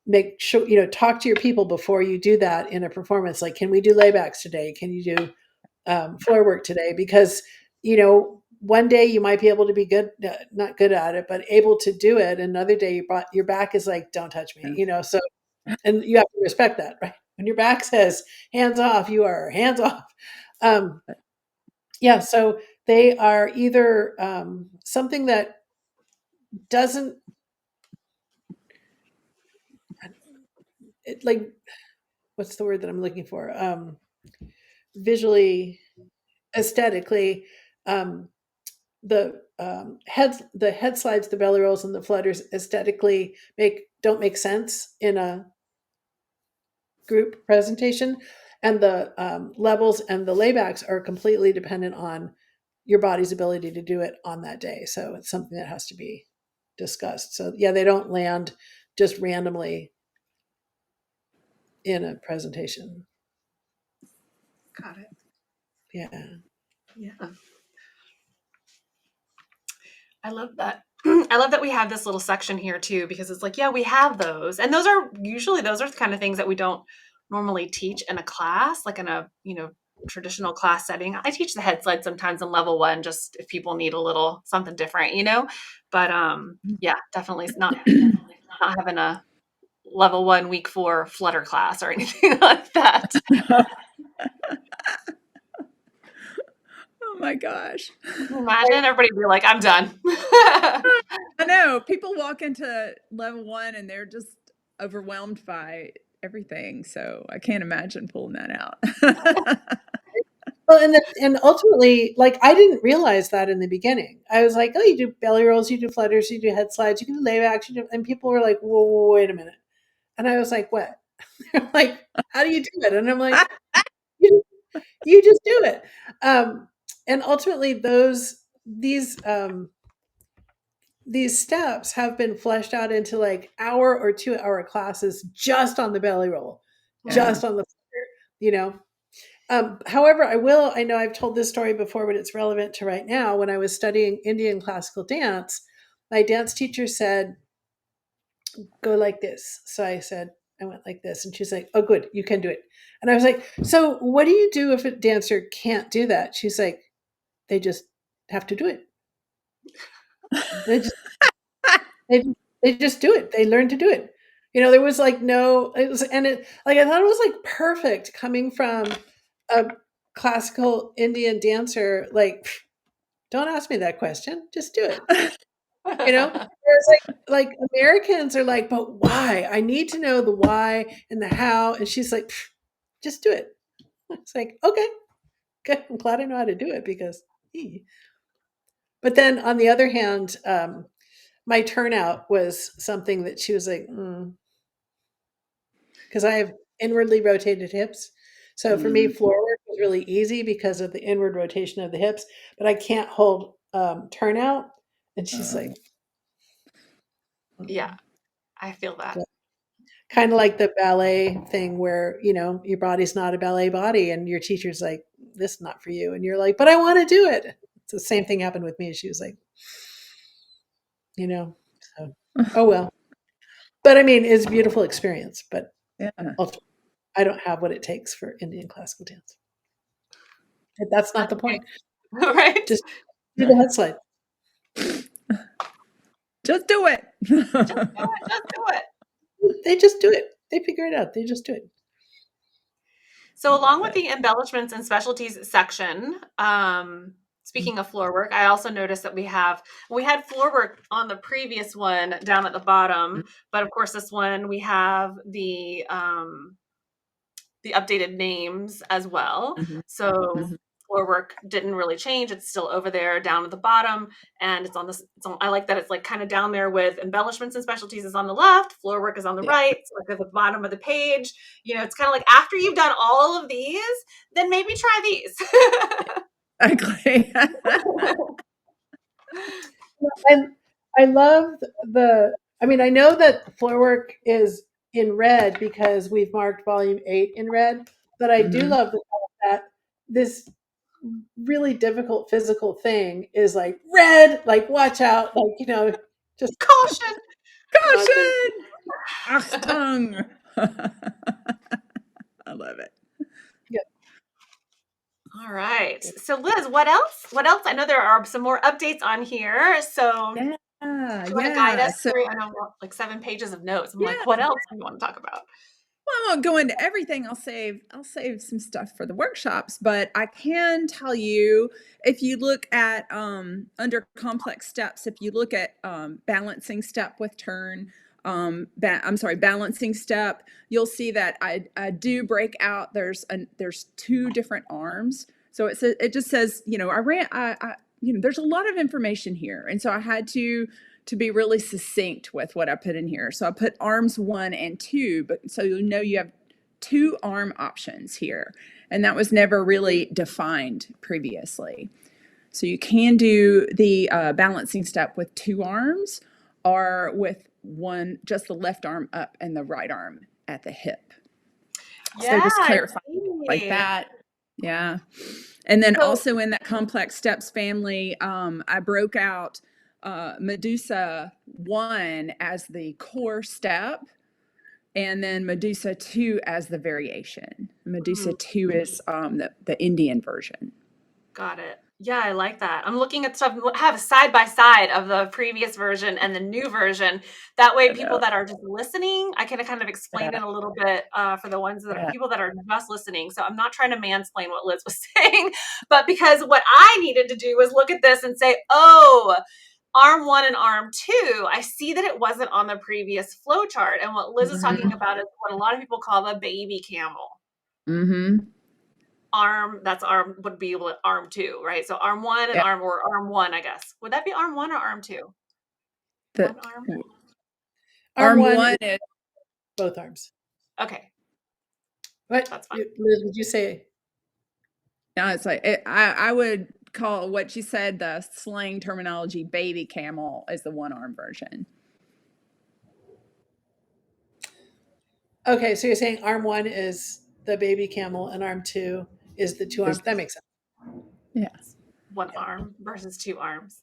make sure, talk to your people before you do that in a performance. Like, can we do laybacks today? Can you do floor work today? Because, one day you might be able to be good, not good at it, but able to do it. Another day your back is like, don't touch me, so, and you have to respect that, right? When your back says hands off, you are hands off. Yeah. So they are either something that doesn't like, what's the word that I'm looking for? Visually, aesthetically, the head slides, the belly rolls, and the flutters aesthetically don't make sense in a group presentation, and the levels and the laybacks are completely dependent on your body's ability to do it on that day. So it's something that has to be discussed. So yeah, they don't land just randomly in a presentation. Got it. Yeah. Yeah. I love that. I love that we have this little section here too, because it's like, yeah, we have those. And those are the kind of things that we don't normally teach in a class, like in a, traditional class setting. I teach the head slide sometimes in level 1, just if people need a little something different, but yeah, definitely it's not having a level 1 week 4 flutter class or anything like that. Oh my gosh. Imagine everybody be like, I'm done. I know. People walk into level 1 and they're just overwhelmed by everything. So I can't imagine pulling that out. Well, and ultimately, like, I didn't realize that in the beginning. I was like, oh, you do belly rolls, you do flutters, you do head slides, you can do laybacks, and people were like, whoa, wait a minute. And I was like, what? They're like, how do you do it? And I'm like, you just do it. And ultimately, these steps have been fleshed out into like hour or 2 hour classes just on the belly roll, just on the flutter, However, I know I've told this story before, but it's relevant to right now. When I was studying Indian classical dance, my dance teacher said, go like this. So I said, I went like this. And she's like, oh, good, you can do it. And I was like, so what do you do if a dancer can't do that? She's like, they just have to do it. They just do it. They learn to do it. There was like I thought it was like perfect coming from a classical Indian dancer. Like, don't ask me that question. Just do it. Whereas like Americans are like, but why? I need to know the why and the how. And she's like, just do it. It's like, okay, good. I'm glad I know how to do it because. But then on the other hand, my turnout was something that she was like, because I have inwardly rotated hips. So for me, floor work was really easy because of the inward rotation of the hips, but I can't hold turnout. And she's like, yeah, I feel that. Kind of like the ballet thing where, your body's not a ballet body and your teacher's like, this is not for you. And you're like, but I want to do it. It's the same thing happened with me. She was like, so, oh, well. But I mean, it's a beautiful experience, but ultimately, I don't have what it takes for Indian classical dance. That's not the point. Right? Just do the head slide. Just do it. Just do it. They just do it. They figure it out. They just do it. So along with the embellishments and specialties section, speaking of floor work, I also noticed that we had floor work on the previous one down at the bottom, but of course this one we have the updated names as well. So floor work didn't really change. It's still over there down at the bottom, and it's on this. I like that it's like kind of down there with embellishments and specialties is on the left, floor work is on the right. It's like at the bottom of the page. It's kind of like after you've done all of these, then maybe try these. Exactly. And I love I know that floor work is in red because we've marked volume 8 in red, but I do love the fact that this really difficult physical thing is like red, like watch out, like, just Caution. Achtung. I love it. Yep. All right. So Liz, what else? I know there are some more updates on here. So do you want to guide us through? I know like 7 pages of notes. I'm like, what else do you want to talk about? Well, I won't go into everything. I'll save some stuff for the workshops, but I can tell you if you look at under complex steps, if you look at balancing step with turn, balancing step, you'll see that I do break out. There's 2 different arms. So it just says, there's a lot of information here. And so I had to be really succinct with what I put in here. So I put arms 1 and 2, but so you have 2 arm options here. And that was never really defined previously. So you can do the balancing step with 2 arms or with one, just the left arm up and the right arm at the hip. So just clarify like that. Yeah. And then also in that complex steps family, I broke out Medusa 1 as the core step, and then Medusa 2 as the variation. Medusa 2 is the Indian version. Got it. Yeah, I like that. I'm looking at stuff, have a side by side of the previous version and the new version. That way, people that are just listening, I can kind of explain it a little bit for the ones that are people that are just listening. So I'm not trying to mansplain what Liz was saying, but because what I needed to do was look at this and say, oh, arm 1 and arm 2, I see that it wasn't on the previous flow chart. And what Liz is talking about is what a lot of people call the baby camel. Arm would be arm 2, right? So arm 1 and arm 1, I guess. Would that be arm 1 or arm 2? Arm 1 is both arms. Okay. What? That's fine. Liz, would you say? No, it's like I would call what you said the slang terminology baby camel is the 1 arm version. Okay, so you're saying arm 1 is the baby camel and arm 2 is the 2 arms. That makes sense. Yes. 1 arm versus 2 arms.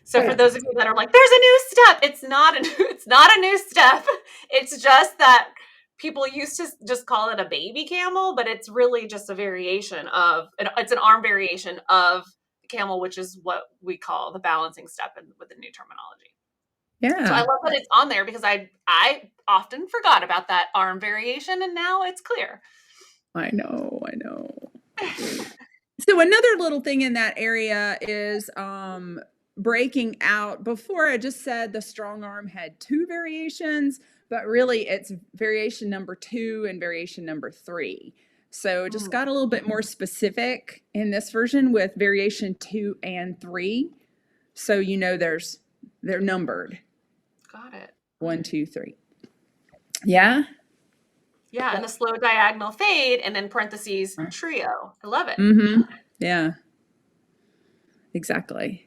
So for those of you that are like, there's a new step, it's not a new step. It's just that people used to just call it a baby camel, but it's really just a variation of, it's an arm variation of the camel, which is what we call the balancing step with the new terminology. Yeah. So I love that it's on there because I often forgot about that arm variation, and now it's clear. I know. So another little thing in that area is breaking out. Before I just said the strong arm had 2 variations, but really it's variation number 2 and variation number 3. So it just got a little bit more specific in this version with variation 2 and 3. So they're numbered. Got it. 1, 2, 3. Yeah. Yeah, and the slow diagonal fade, and then parentheses trio. I love it. Yeah. Exactly.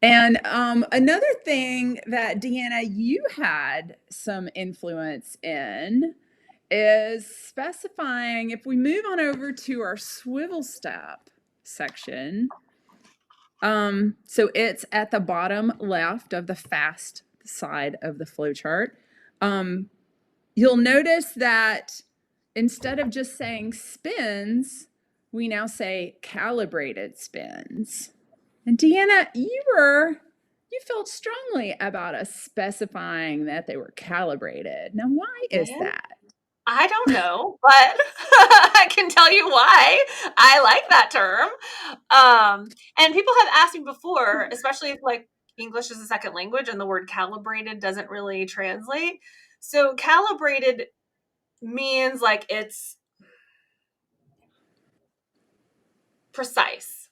And another thing that Deanna, you had some influence in is specifying, if we move on over to our swivel step section, so it's at the bottom left of the fast side of the flowchart. You'll notice that instead of just saying spins, we now say calibrated spins. And Deanna, you felt strongly about us specifying that they were calibrated. Now, why is that? I don't know, but I can tell you why I like that term. And people have asked me before, especially if like English is a second language and the word calibrated doesn't really translate. So calibrated means like it's precise,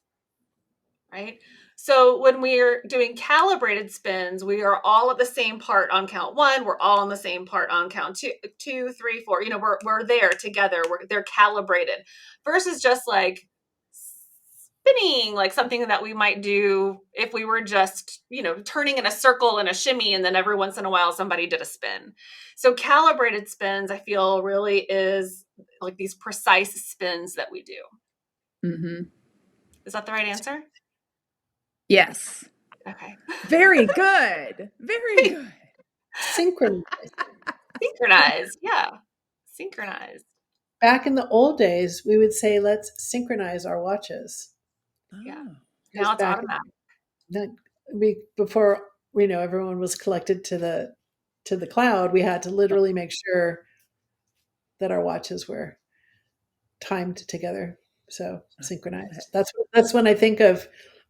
right? So when we're doing calibrated spins, we are all at the same part on count 1. We're all on the same part on count 2, 3, 4. You know, we're there together. They're calibrated versus just like spinning, like something that we might do if we were just, you know, turning in a circle and a shimmy, and then every once in a while somebody did a spin. So calibrated spins, I feel, really is like these precise spins that we do. Mm-hmm. Is that the right answer? Yes. Okay. Very good. Very good. Synchronized. Synchronized. Yeah. Synchronized. Back in the old days, we would say, let's synchronize our watches. Yeah. Oh. Now it's automatic. Before, you know, everyone was collected to the cloud, we had to literally make sure that our watches were timed together. So synchronized. That's when I think of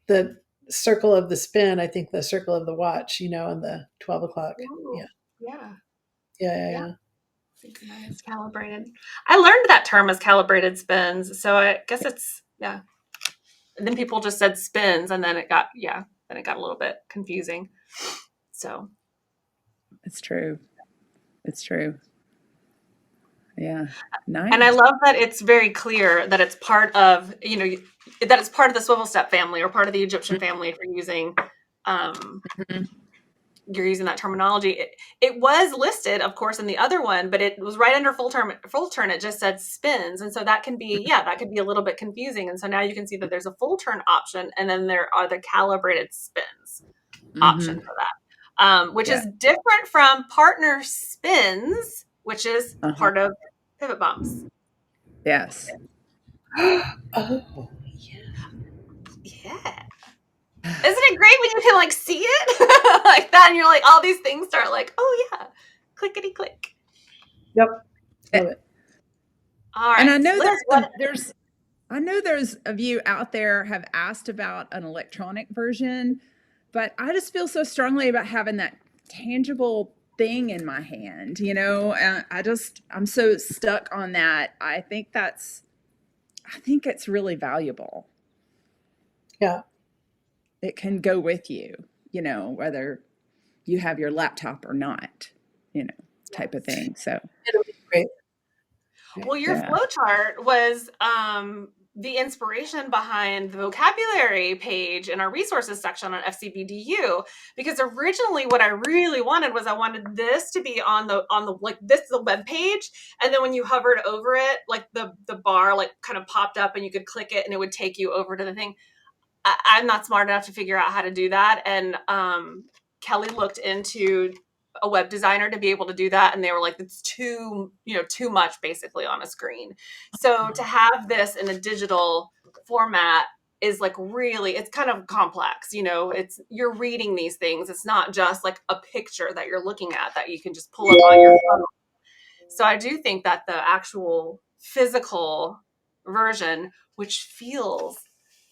the circle of the spin. I think the circle of the watch, you know, and the 12 o'clock. Ooh, Yeah. Yeah. Synchronized, calibrated. I learned that term as calibrated spins. So I guess it's, yeah. And then people just said spins, and then it got a little bit confusing. So It's true. It's true. Yeah. Nice. And I love that it's very clear that it's part of, you know, that it's part of the swivel step family or part of the Egyptian family if you're using you're using that terminology. It was listed, of course, in the other one, but it was right under full turn. It just said spins. And so that can be, that could be a little bit confusing. And so now you can see that there's a full turn option, and then there are the calibrated spins option for that, which is different from partner spins, which is part of pivot bumps. Yes. Oh, yeah. Isn't it great when you can like see it like that, and you're like, all these things start like, oh yeah, clickety click. Yep. Love it. All right. And I know there's of you out there have asked about an electronic version, but I just feel so strongly about having that tangible thing in my hand, you know. I'm so stuck on that. I think it's really valuable. Yeah. It can go with you, you know, whether you have your laptop or not, you know, type of thing. So it'll be great. Well, your flowchart was the inspiration behind the vocabulary page in our resources section on FCBDU, because originally what I really wanted was I wanted this to be on the like this is the web page, and then when you hovered over it, like the bar like kind of popped up and you could click it and it would take you over to the thing. I'm not smart enough to figure out how to do that, and Kelly looked into a web designer to be able to do that, and they were like, it's too much basically on a screen. So to have this in a digital format is like really, it's kind of complex, you know, you're reading these things. It's not just like a picture that you're looking at that you can just pull up on your phone. So I do think that the actual physical version, which feels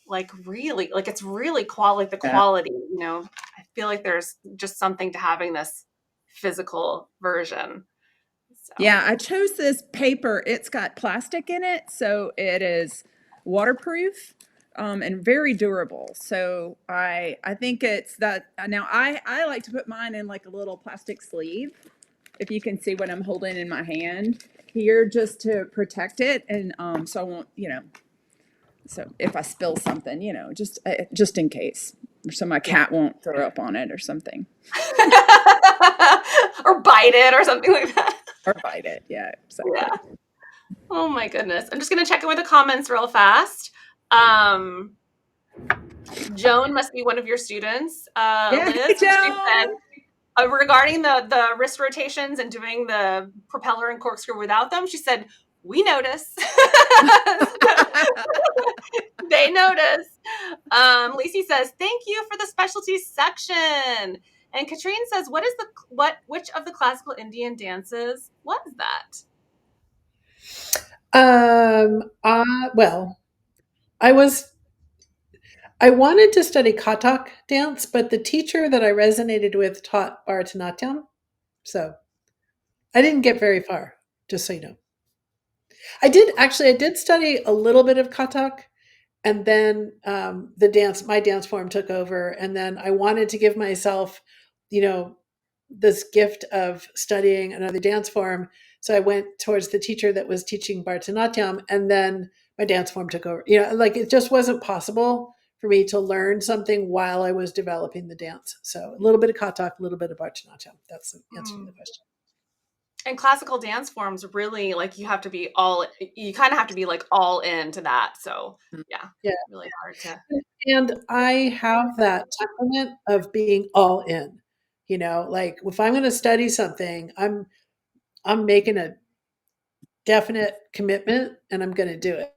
like really, like it's really quality, you know, I feel like there's just something to having this physical version. So. Yeah, I chose this paper. It's got plastic in it, so it is waterproof and very durable. So I think it's that. Now I like to put mine in like a little plastic sleeve, if you can see what I'm holding in my hand here, just to protect it, and so I won't, you know. So if I spill something, you know, just in case, so my cat won't throw up on it or something. Or bite it or something like that. Or bite it, yeah. Exactly. Yeah. Oh my goodness. I'm just going to check in with the comments real fast. Joan must be one of your students. Liz, Joan. Regarding the wrist rotations and doing the propeller and corkscrew without them, she said, we notice. They notice. Lacey says, thank you for the specialties section. And Katrine says, which of the classical Indian dances was that? Well, I wanted to study Kathak dance, but the teacher that I resonated with taught Bharatanatyam. So I didn't get very far, just so you know. I did study a little bit of Kathak, and then my dance form took over, and then I wanted to give myself, this gift of studying another dance form. So I went towards the teacher that was teaching Bharatanatyam, and then my dance form took over. Like it just wasn't possible for me to learn something while I was developing the dance. So a little bit of Kathak, a little bit of Bharatanatyam. That's the answer to the question. And classical dance forms really, like, you kind of have to be like all into that. So yeah, really hard to. And I have that temperament of being all in. Like if I'm going to study something, I'm making a definite commitment and I'm going to do it.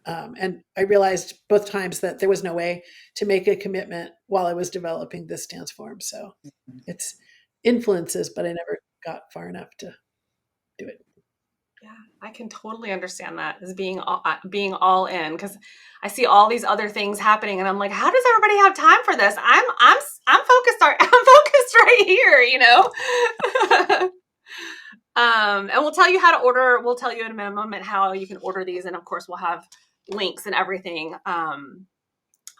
And I realized both times that there was no way to make a commitment while I was developing this dance form. So it's influences, but I never got far enough to do it. Yeah, I can totally understand that as being all in, because I see all these other things happening, and I'm like, how does everybody have time for this? I'm focused. I'm focused right here. And we'll tell you how to order. We'll tell you in a moment how you can order these, and of course, we'll have links and everything on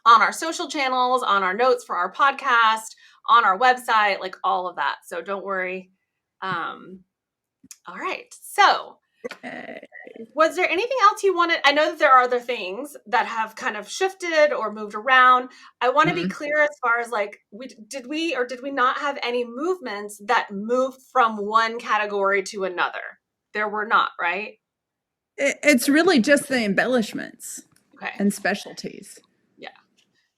our social channels, on our notes for our podcast, on our website, like all of that. So don't worry. All right. So was there anything else you wanted? I know that there are other things that have kind of shifted or moved around. I want to be clear as far as like, did we not have any movements that moved from one category to another? There were not, right? It's really just the embellishments and specialties. Yeah.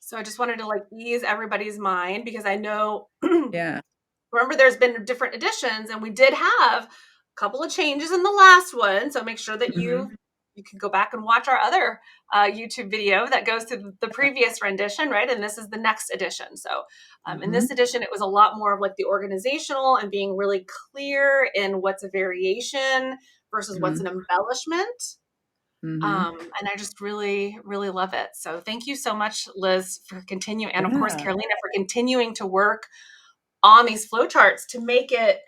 So I just wanted to like ease everybody's mind, because I know, remember, there's been different editions, and we did have a couple of changes in the last one. So make sure that you can go back and watch our other YouTube video that goes to the previous rendition, right? And this is the next edition. So in this edition, it was a lot more of like the organizational and being really clear in what's a variation versus what's an embellishment. And I just really, really love it. So thank you so much, Liz, for continuing. And of course, Carolina, for continuing to work on these flowcharts to make it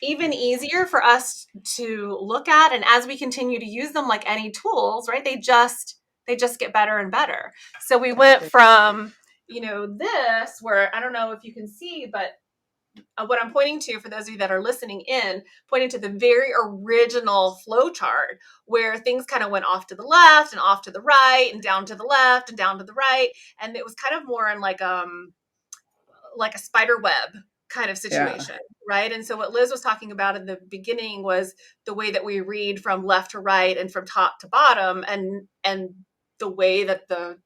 even easier for us to look at. And as we continue to use them, like any tools, right, they just get better and better. So we went from, this, where I don't know if you can see, but what I'm pointing to, for those of you that are listening in, pointing to the very original flowchart where things kind of went off to the left and off to the right and down to the left and down to the right. And it was kind of more in like a spider web kind of situation, right? And so what Liz was talking about in the beginning was the way that we read from left to right and from top to bottom, and the way that the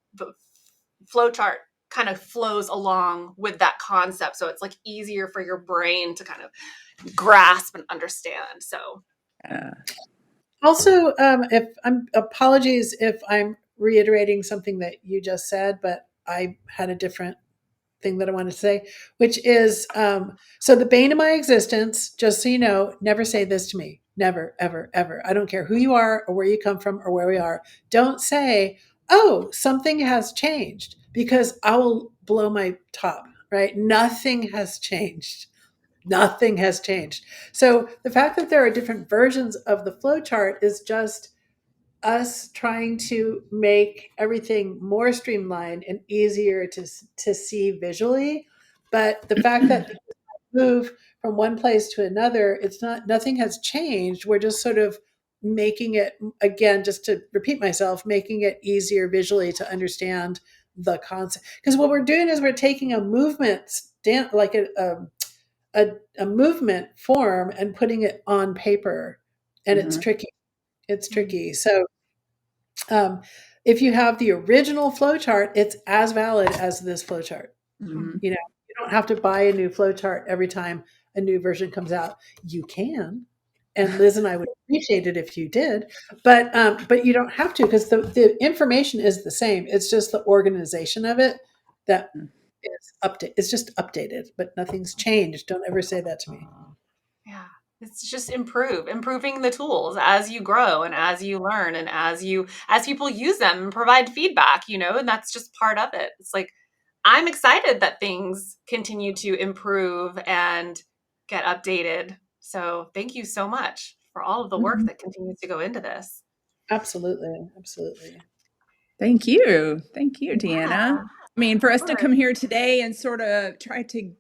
flowchart kind of flows along with that concept. So it's like easier for your brain to kind of grasp and understand. So also, apologies if I'm reiterating something that you just said, but I had a different thing that I wanted to say, which is, so the bane of my existence, just so you know, never say this to me. Never, ever, ever. I don't care who you are or where you come from or where we are. Don't say, oh, something has changed, because I will blow my top, right? Nothing has changed. Nothing has changed. So the fact that there are different versions of the flowchart is just us trying to make everything more streamlined and easier to see visually. But the fact that move from one place to another, nothing has changed. We're just sort of making it, again, just to repeat myself, making it easier visually to understand the concept. Because what we're doing is we're taking a movement like a movement form and putting it on paper, and it's tricky. It's tricky. So if you have the original flowchart, it's as valid as this flowchart. You don't have to buy a new flowchart every time a new version comes out. You can, and Liz and I would appreciate it if you did, but you don't have to, because the information is the same. It's just the organization of it that is update. It's just updated, but nothing's changed. Don't ever say that to me. Yeah. It's just improving the tools as you grow and as you learn and as people use them and provide feedback, and that's just part of it. It's like, I'm excited that things continue to improve and get updated. So thank you so much for all of the work that continues to go into this. Absolutely. Absolutely. Thank you. Thank you, Deanna. Yeah, I mean, for of us to course. come here today and sort of try to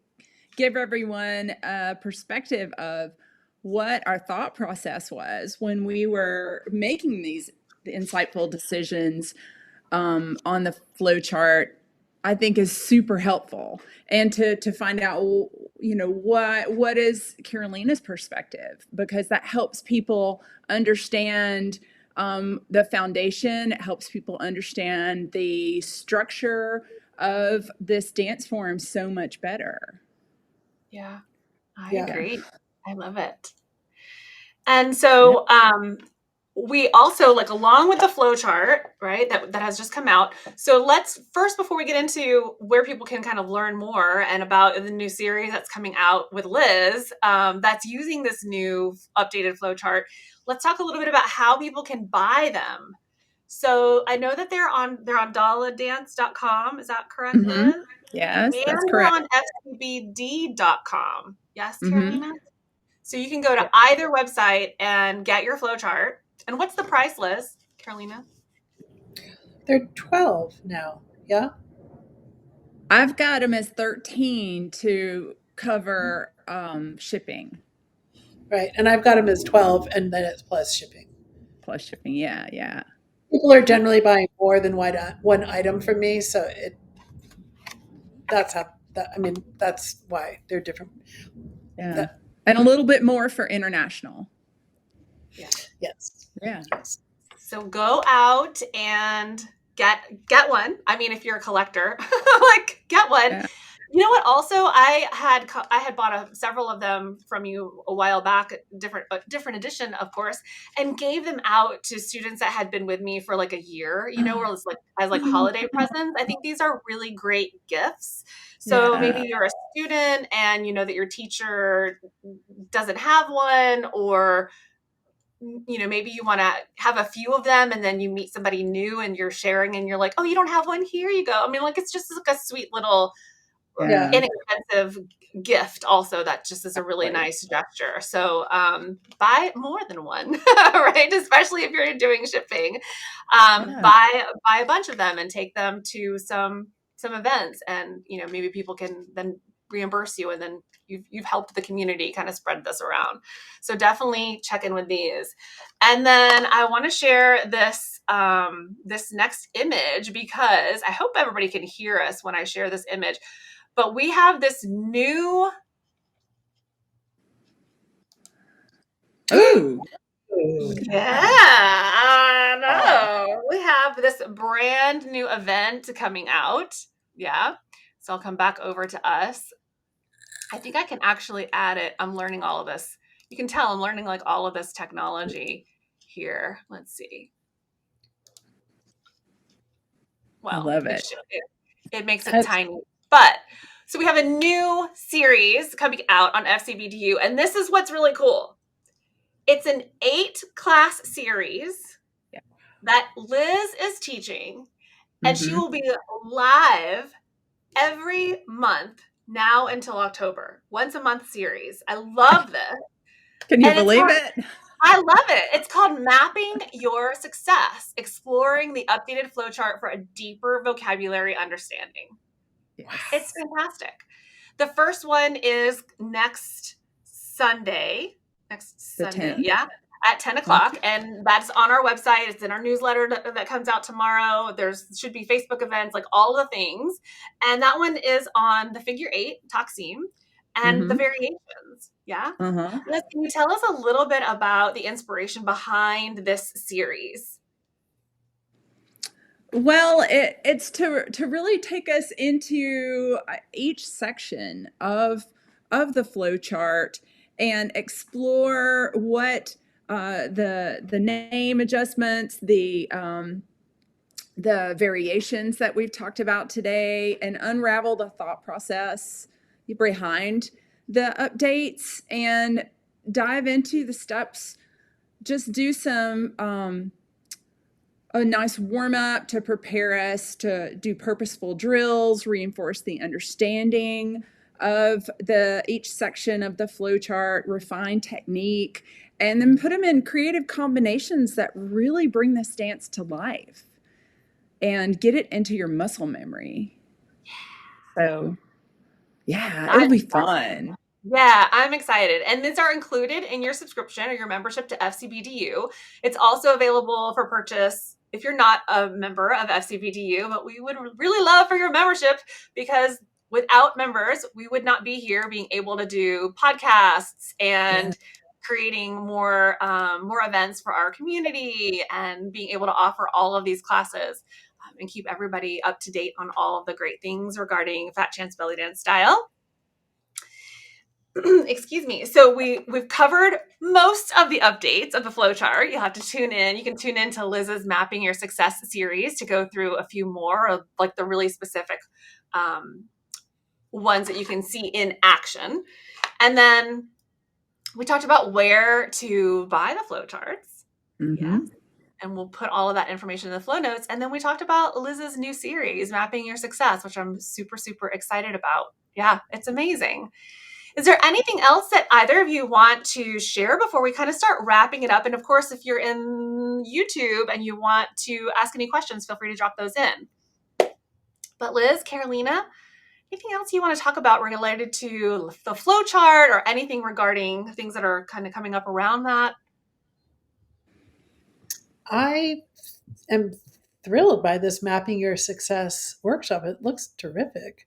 give everyone a perspective of what our thought process was when we were making these insightful decisions on the flow chart, I think is super helpful. And to find out, what is Carolina's perspective, because that helps people understand the foundation. It helps people understand the structure of this dance form so much better. Yeah, I Yeah. agree. I love it. And so we also, like, along with the flow chart, right, that has just come out. So let's first, before we get into where people can kind of learn more and about the new series that's coming out with Liz, that's using this new updated flow chart, let's talk a little bit about how people can buy them. So I know that they're on dolladance.com. Is that correct, Mm-hmm. Liz? Yes, And that's they're correct. on FCBD.com. Yes, Mm-hmm. Carolina? So you can go to Yeah. either website and get your flowchart. And what's the price, Liz? Carolina? They're 12 now. Yeah. I've got them as 13 to cover shipping. Right. And I've got them as 12, and then it's plus shipping. Plus shipping. Yeah, yeah. People are generally buying more than one item from me. So that's why they're different. Yeah. And a little bit more for international. Yeah. Yes. Yeah. Yes. So go out and get one. I mean, if you're a collector, like, get one. Yeah. You know what? Also, I had bought several of them from you a while back, different edition, of course, and gave them out to students that had been with me for like a year. Or it's like as like holiday presents. I think these are really great gifts. So Yeah. maybe you're a student and you know that your teacher doesn't have one, or maybe you want to have a few of them and then you meet somebody new and you're sharing and you're like, oh, you don't have one, here you go. I mean, like, it's just like a sweet little Yeah. inexpensive gift also that just is a really nice gesture. So buy more than one, right? Especially if you're doing shipping. Yeah. Buy a bunch of them and take them to some events, and maybe people can then reimburse you, and then you've helped the community kind of spread this around. So definitely check in with these. And then I want to share this this next image, because I hope everybody can hear us when I share this image. But we have this new. Ooh. Yeah, I know. We have this brand new event coming out. Yeah. So I'll come back over to us. I think I can actually add it. I'm learning all of this. You can tell I'm learning like all of this technology here. Let's see. I Well, love it. It makes it tiny. But so we have a new series coming out on FCBDU, and this is what's really cool. It's an 8-class series that Liz is teaching, and she will be live every month now until October. Once a month series. I love this. Can you believe it? I love it. It's called Mapping Your Success, Exploring the Updated Flowchart for a Deeper Vocabulary Understanding. Yes. It's fantastic. The first one is next Sunday. The 10th. Yeah, at 10 o'clock. And that's on our website. It's in our newsletter that comes out tomorrow. Should be Facebook events, like all the things. And that one is on the figure 8, Taksim, and the variations. Yeah. Liz, can you tell us a little bit about the inspiration behind this series? Well, it's to really take us into each section of the flow chart and explore what the name adjustments, the variations that we've talked about today, and unravel the thought process behind the updates and dive into the steps. Just do some a nice warm up to prepare us to do purposeful drills, reinforce the understanding of each section of the flow chart, refine technique, and then put them in creative combinations that really bring this dance to life. and get it into your muscle memory. So, yeah, I'm it'll be fun. Yeah, I'm excited. And these are included in your subscription or your membership to FCBDU. It's also available for purchase if you're not a member of FCBDU, but we would really love for your membership because without members, we would not be here being able to do podcasts and creating more events for our community and being able to offer all of these classes and keep everybody up to date on all of the great things regarding Fat Chance Belly Dance Style. Excuse me. So we've covered most of the updates of the flowchart. You'll have to tune in. You can tune in to Liz's Mapping Your Success series to go through a few more of like the really specific ones that you can see in action. And then we talked about where to buy the flowcharts. Yeah. And we'll put all of that information in the flow notes. And then we talked about Liz's new series, Mapping Your Success, which I'm super, super excited about. Yeah, it's amazing. Is there anything else that either of you want to share before we kind of start wrapping it up? And of course, if you're in YouTube and you want to ask any questions, feel free to drop those in. But Liz, Carolina, anything else you want to talk about related to the flowchart or anything regarding things that are kind of coming up around that? I am thrilled by this Mapping Your Success workshop. It looks terrific.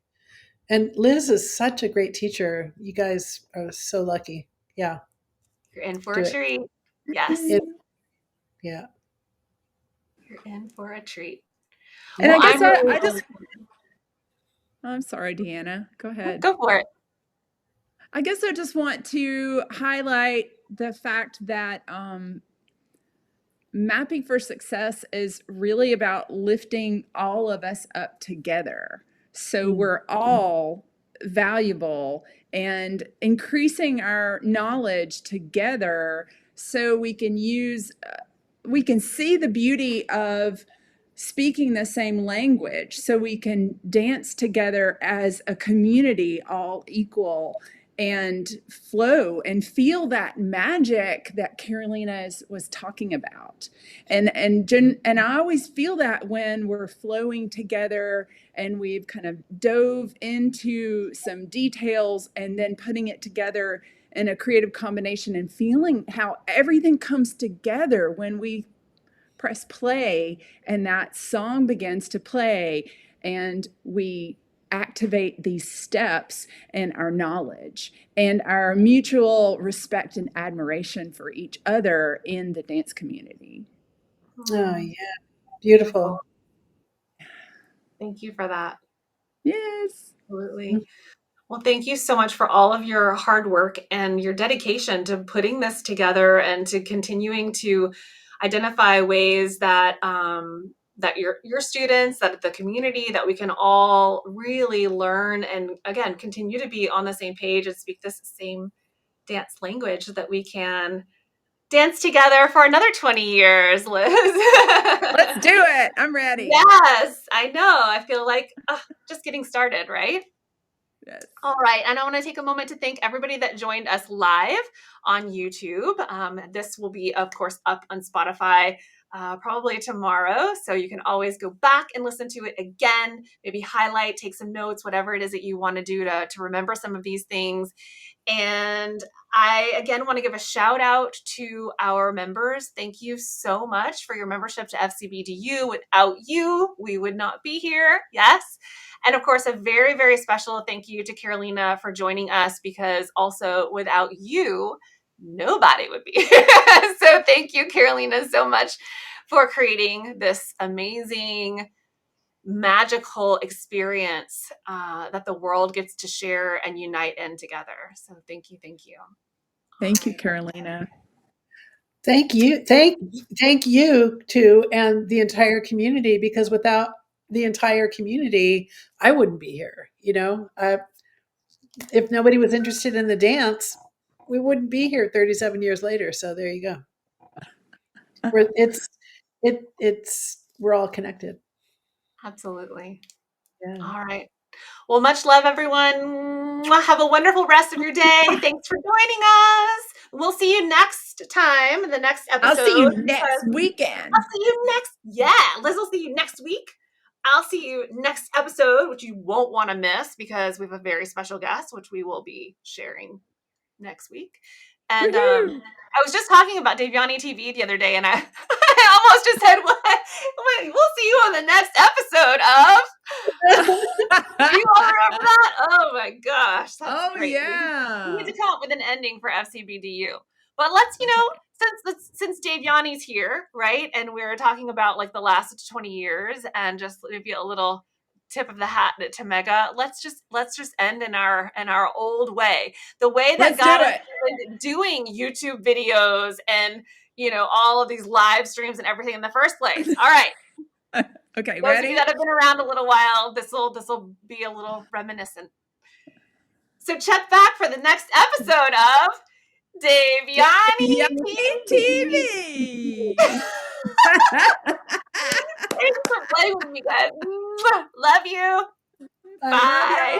And Liz is such a great teacher. You guys are so lucky. Yeah. You're in for a treat. Yes. Yeah. You're in for a treat. And well, I guess I'm sorry, Deanna. Go ahead. Go for it. I guess I just want to highlight the fact that Mapping for Success is really about lifting all of us up together. So we're all valuable and increasing our knowledge together so we can see the beauty of speaking the same language, so we can dance together as a community, all equal, and flow and feel that magic that Carolina was talking about. And I always feel that when we're flowing together and we've kind of dove into some details and then putting it together in a creative combination and feeling how everything comes together when we press play and that song begins to play and we activate these steps and our knowledge and our mutual respect and admiration for each other in the dance community. Oh, yeah. Beautiful. Thank you for that. Yes. Absolutely. Well, thank you so much for all of your hard work and your dedication to putting this together and to continuing to identify ways that that your students, that the community, that we can all really learn and again continue to be on the same page and speak this same dance language, so that we can dance together for another 20 years, Liz. Let's do it. I'm ready. Yes, I know. I feel like just getting started, right? Yes. All right. And I want to take a moment to thank everybody that joined us live on YouTube. This will be, of course, up on Spotify probably tomorrow. So you can always go back and listen to it again, maybe highlight, take some notes, whatever it is that you want to do to remember some of these things. And I, again, want to give a shout out to our members. Thank you so much for your membership to FCBDU. Without you, we would not be here. Yes. And of course, a very, very special thank you to Carolina for joining us, because also without you, nobody would be here. So thank you, Carolina, so much for creating this amazing, magical experience that the world gets to share and unite in together. So thank you. Thank you. Thank you, Carolina. Thank you. Thank you too, and the entire community, because without the entire community, I wouldn't be here. You know, if nobody was interested in the dance, we wouldn't be here 37 years later. So there you go. We're all connected. Absolutely. Yeah. All right. Well, much love, everyone. Have a wonderful rest of your day. Thanks for joining us. We'll see you next time in the next episode. I'll see you next weekend. I'll see you next. Yeah, Liz will see you next week. I'll see you next episode, which you won't want to miss because we have a very special guest, which we will be sharing next week. And I was just talking about Devyani TV the other day, and I, I almost just said, we'll see you on the next episode of. Do you all remember that? Oh my gosh. That's great. Yeah. We need to come up with an ending for FCBDU. But let's, since Devyani's here, right? And we're talking about like the last 20 years and just maybe a little tip of the hat to Mega. Let's just end in our old way. The way that got us doing YouTube videos and all of these live streams and everything in the first place. All right. Okay, those ready? of you that have been around a little while, this will be a little reminiscent. So check back for the next episode of Devyani TV. Thanks for playing with me, guys. Love you. Bye.